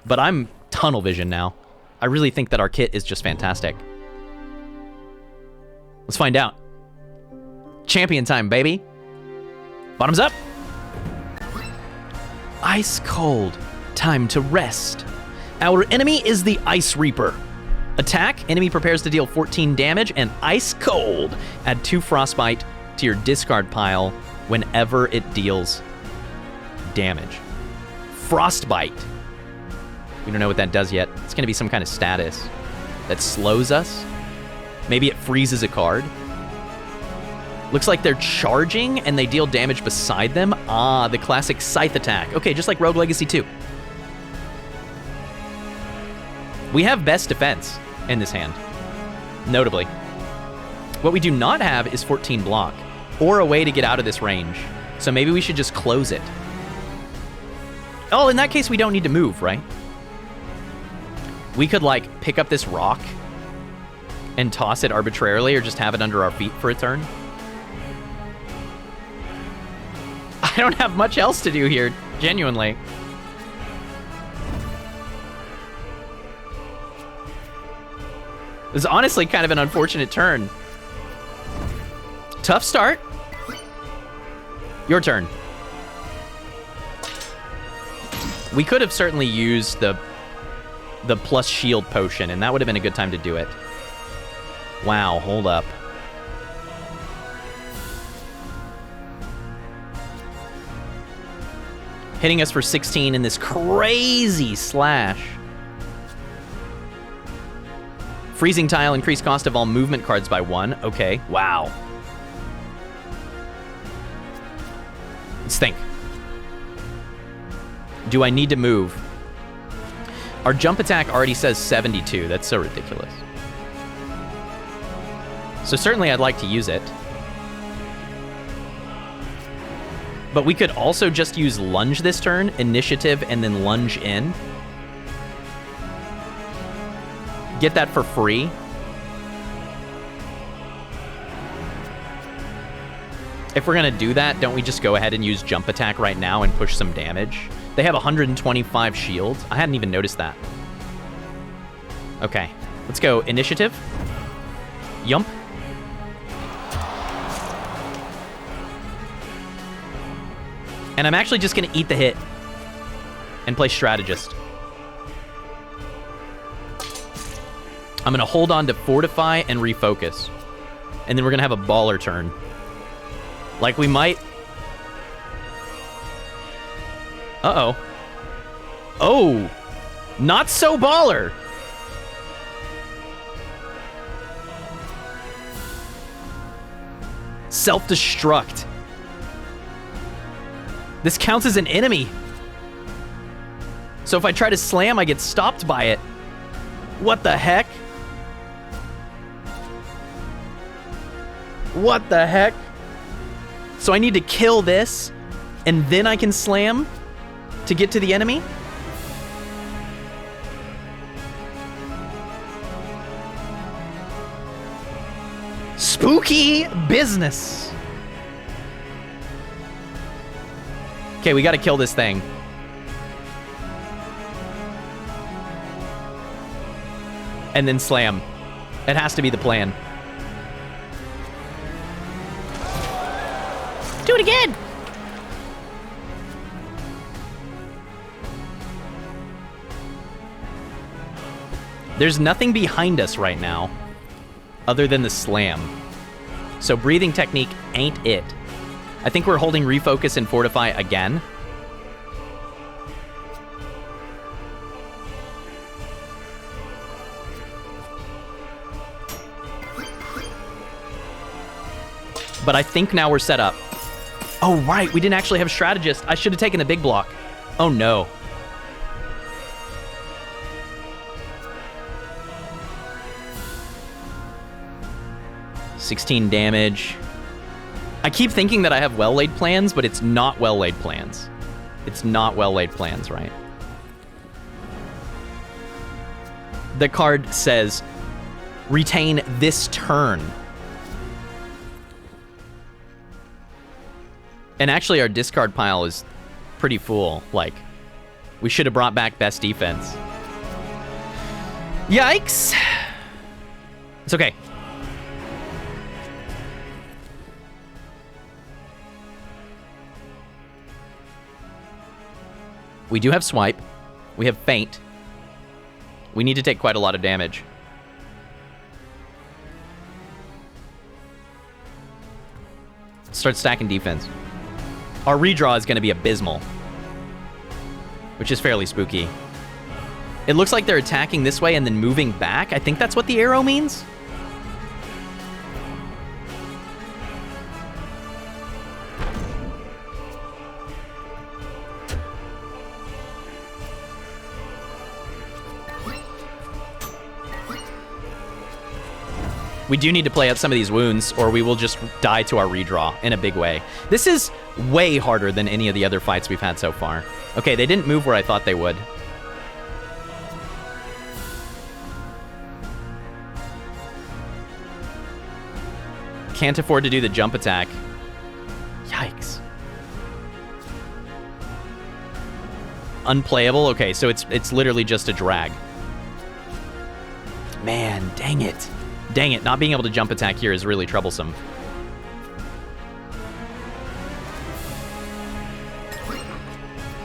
S1: But I'm tunnel vision now. I really think that our kit is just fantastic. Let's find out. Champion time, baby. Bottoms up. Ice cold. Time to rest. Our enemy is the Ice Reaper. Attack, enemy prepares to deal 14 damage, and ice cold. Add 2 frostbite to your discard pile whenever it deals damage. Frostbite. We don't know what that does yet. It's gonna be some kind of status that slows us. Maybe it freezes a card. Looks like they're charging and they deal damage beside them. Ah, the classic scythe attack. Okay, just like Rogue Legacy 2. We have best defense in this hand, notably. What we do not have is 14 block, or a way to get out of this range. So maybe we should just close it. Oh, in that case, we don't need to move, right? We could, like, pick up this rock and toss it arbitrarily, or just have it under our feet for a turn. I don't have much else to do here, genuinely. was honestly kind of an unfortunate turn. Tough start. Your turn. We could have certainly used the plus shield potion, and that would have been a good time to do it. Wow, hold up. Hitting us for 16 in this crazy slash. Freezing tile, increased cost of all movement cards by 1. Okay, wow. Let's think. Do I need to move? Our jump attack already says 72. That's so ridiculous. So certainly I'd like to use it. But we could also just use lunge this turn, initiative, and then lunge in. Get that for free. If we're gonna do that, don't we just go ahead and use jump attack right now and push some damage? They have 125 shield. I hadn't even noticed that. Okay, let's go initiative. Yump. And I'm actually just gonna eat the hit and play strategist. I'm gonna hold on to fortify and refocus. And then we're gonna have a baller turn. Like we might. Uh-oh. Oh, not so baller. Self-destruct. This counts as an enemy. So if I try to slam, I get stopped by it. What the heck? What the heck? So I need to kill this, and then I can slam to get to the enemy? Spooky business. Okay, we gotta kill this thing. And then slam. It has to be the plan.
S2: Do it again!
S1: There's nothing behind us right now other than the slam. So breathing technique ain't it. I think we're holding refocus and fortify again. But I think now we're set up. Oh, right, we didn't actually have strategist. I should have taken the big block. Oh, no. $16 damage. I keep thinking that I have well-laid plans, but it's not well-laid plans. It's not well-laid plans, right? The card says, retain this turn. And actually, our discard pile is pretty full. Like, we should have brought back best defense. Yikes! It's okay. We do have swipe. We have feint. We need to take quite a lot of damage. Start stacking defense. Our redraw is going to be abysmal, which is fairly spooky. It looks like they're attacking this way and then moving back. I think that's what the arrow means. We do need to play out some of these wounds, or we will just die to our redraw in a big way. This is way harder than any of the other fights we've had so far. Okay, they didn't move where I thought they would. Can't afford to do the jump attack. Yikes. Unplayable? Okay, so it's literally just a drag. Man, dang. Dang it. Dang it, not being able to jump attack here is really troublesome.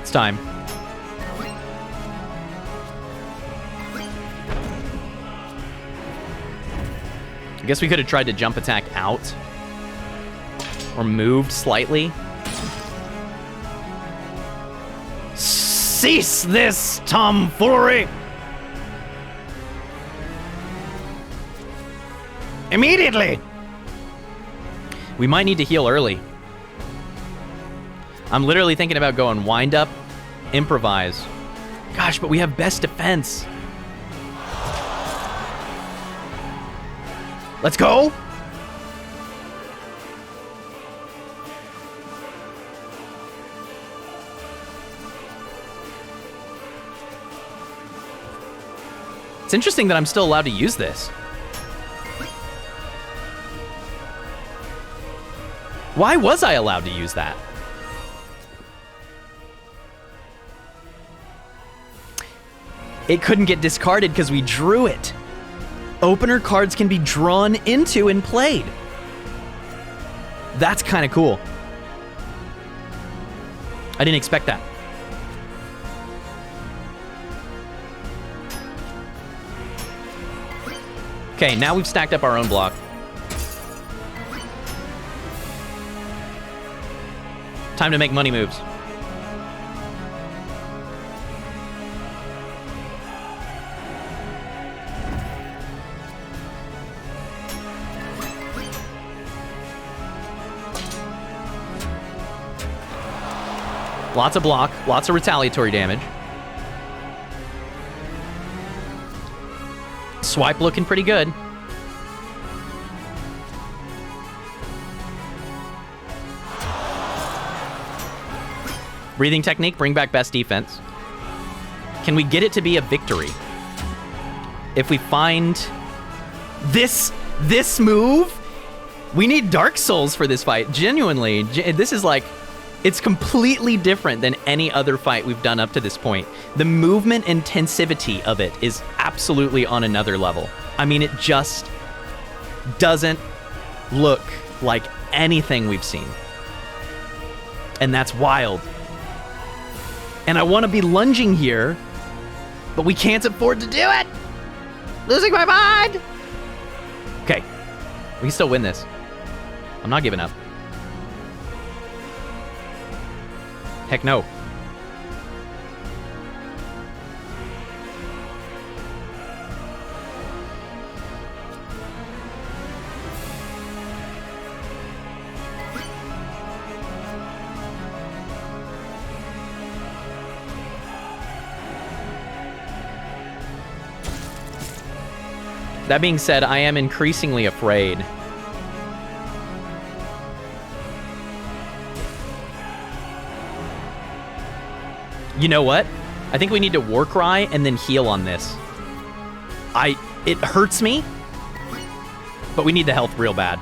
S1: It's time. I guess we could have tried to jump attack out. Or moved slightly. Cease this tomfoolery! Immediately! We might need to heal early. I'm literally thinking about going wind up, improvise. Gosh, but we have best defense. Let's go! It's interesting that I'm still allowed to use this. Why was I allowed to use that? It couldn't get discarded because we drew it. Opener cards can be drawn into and played. That's kind of cool. I didn't expect that. Okay, now we've stacked up our own block. Time to make money moves. Lots of block, lots of retaliatory damage. Swipe looking pretty good. Breathing technique, bring back best defense. Can we get it to be a victory? If we find this move, we need Dark Souls for this fight. Genuinely, this is like, it's completely different than any other fight we've done up to this point. The movement intensivity of it is absolutely on another level. I mean, it just doesn't look like anything we've seen. And that's wild. And I want to be lunging here, but we can't afford to do it. Losing my mind. Okay, we can still win this. I'm not giving up. Heck no. That being said, I am increasingly afraid. You know what? I think we need to War Cry and then heal on this. It hurts me, but we need the health real bad.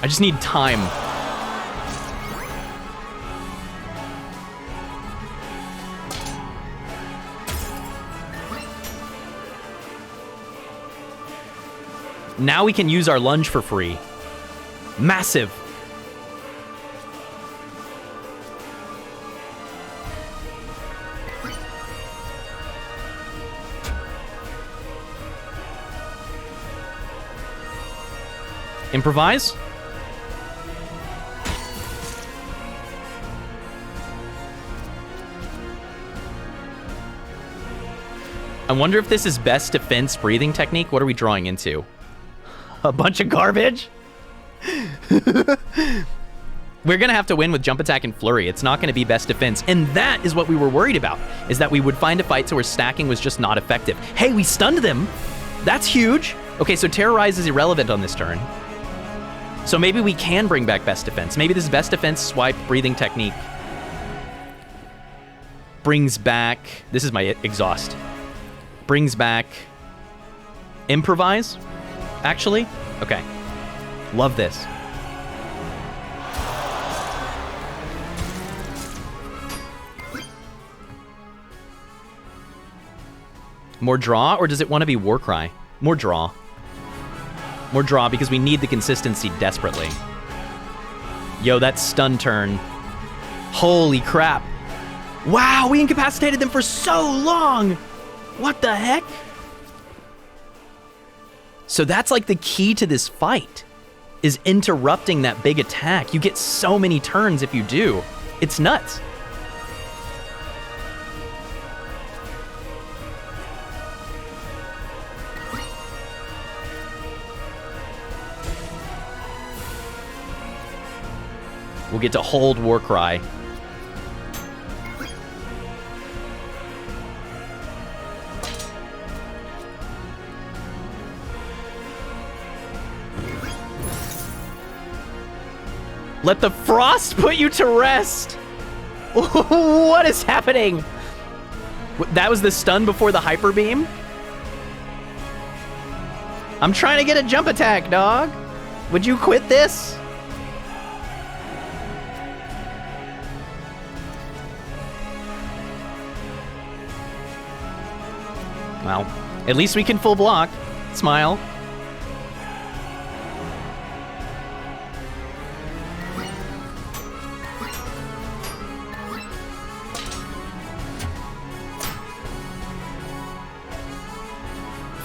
S1: I just need time. Now we can use our lunge for free. Massive. Improvise. I wonder if this is best defense breathing technique. What are we drawing into? A bunch of garbage? We're gonna have to win with jump attack and flurry. It's not gonna be best defense. And that is what we were worried about, is that we would find a fight where stacking was just not effective. Hey, we stunned them. That's huge. Okay, so terrorize is irrelevant on this turn. So maybe we can bring back best defense. Maybe this best defense swipe breathing technique brings back, this is my exhaust, brings back improvise, actually. Okay, love this. More draw, or does it want to be Warcry? More draw. More draw, because we need the consistency desperately. Yo, that stun turn. Holy crap. Wow, we incapacitated them for so long! What the heck? So that's like the key to this fight, is interrupting that big attack. You get so many turns if you do. It's nuts. We'll get to hold Warcry. Let the frost put you to rest. What is happening? That was the stun before the hyper beam? I'm trying to get a jump attack, dog. Would you quit this? Well, at least we can full block. Smile.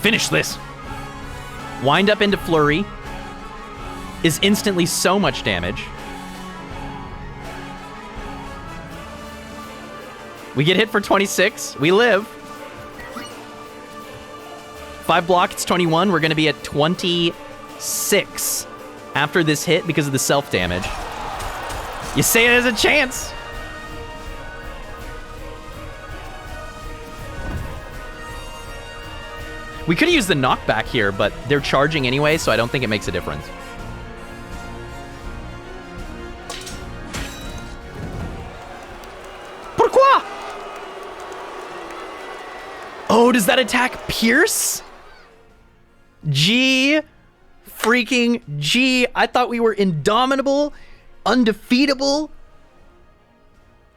S1: Finish this. Wind up into flurry. Is instantly so much damage. We get hit for 26. We live. 5 block, it's 21. We're going to be at 26 after this hit because of the self-damage. You say it as a chance. We could have used the knockback here, but they're charging anyway, so I don't think it makes a difference. Pourquoi? Oh, does that attack pierce? G freaking G. I thought we were indomitable, undefeatable.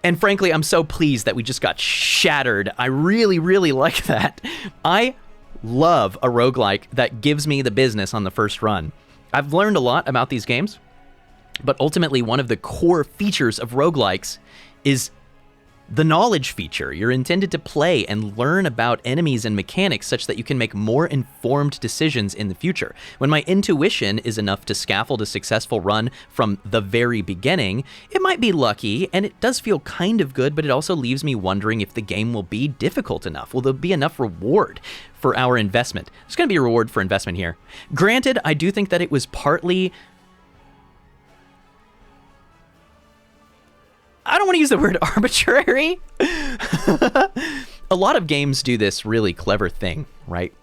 S1: And frankly, I'm so pleased that we just got shattered. I really, really like that. I love a roguelike that gives me the business on the first run. I've learned a lot about these games, but ultimately one of the core features of roguelikes is the knowledge feature. You're intended to play and learn about enemies and mechanics such that you can make more informed decisions in the future. When my intuition is enough to scaffold a successful run from the very beginning, it might be lucky, and it does feel kind of good, but it also leaves me wondering if the game will be difficult enough. Will there be enough reward for our investment? There's going to be a reward for investment here. Granted, I do think that it was partly... I don't want to use the word arbitrary. A lot of games do this really clever thing, right?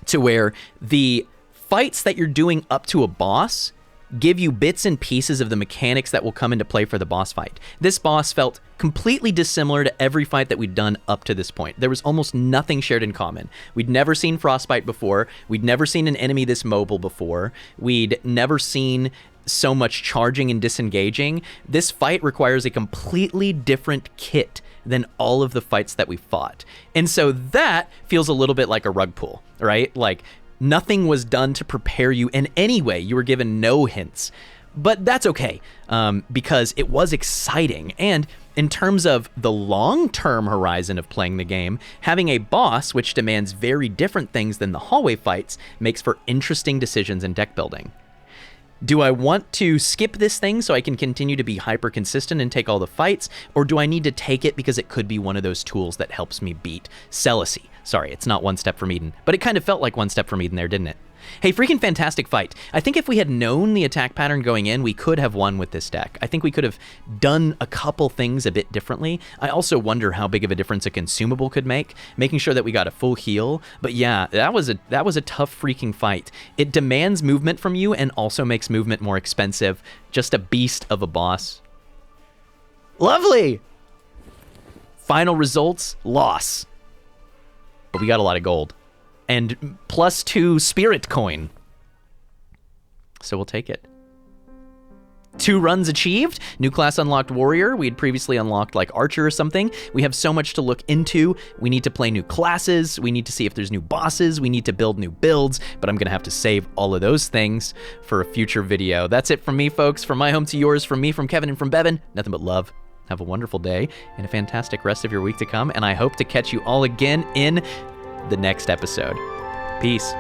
S1: To where the fights that you're doing up to a boss give you bits and pieces of the mechanics that will come into play for the boss fight. This boss felt completely dissimilar to every fight that we'd done up to this point. There was almost nothing shared in common. We'd never seen Frostbite before. We'd never seen an enemy this mobile before. We'd never seen so much charging and disengaging. This fight requires a completely different kit than all of the fights that we fought. And so that feels a little bit like a rug pull, right? Like nothing was done to prepare you in any way. You were given no hints. But that's okay, because it was exciting. And in terms of the long-term horizon of playing the game, having a boss which demands very different things than the hallway fights makes for interesting decisions in deck building. Do I want to skip this thing so I can continue to be hyper consistent and take all the fights? Or do I need to take it because it could be one of those tools that helps me beat Celicy? Sorry, it's not One Step from Eden, but it kind of felt like One Step from Eden there, didn't it? Hey, freaking fantastic fight. I think if we had known the attack pattern going in, we could have won with this deck. I think we could have done a couple things a bit differently. I also wonder how big of a difference a consumable could make, making sure that we got a full heal. But yeah, that was a tough freaking fight. It demands movement from you and also makes movement more expensive. Just a beast of a boss. Lovely! Final results, loss. But we got a lot of gold. And +2 spirit coin. So we'll take it. 2 runs achieved. New class unlocked warrior. We had previously unlocked like archer or something. We have so much to look into. We need to play new classes. We need to see if there's new bosses. We need to build new builds, but I'm gonna have to save all of those things for a future video. That's it from me, folks. From my home to yours, from me, from Kevin, and from Bevan, nothing but love. Have a wonderful day and a fantastic rest of your week to come, and I hope to catch you all again in the next episode. Peace.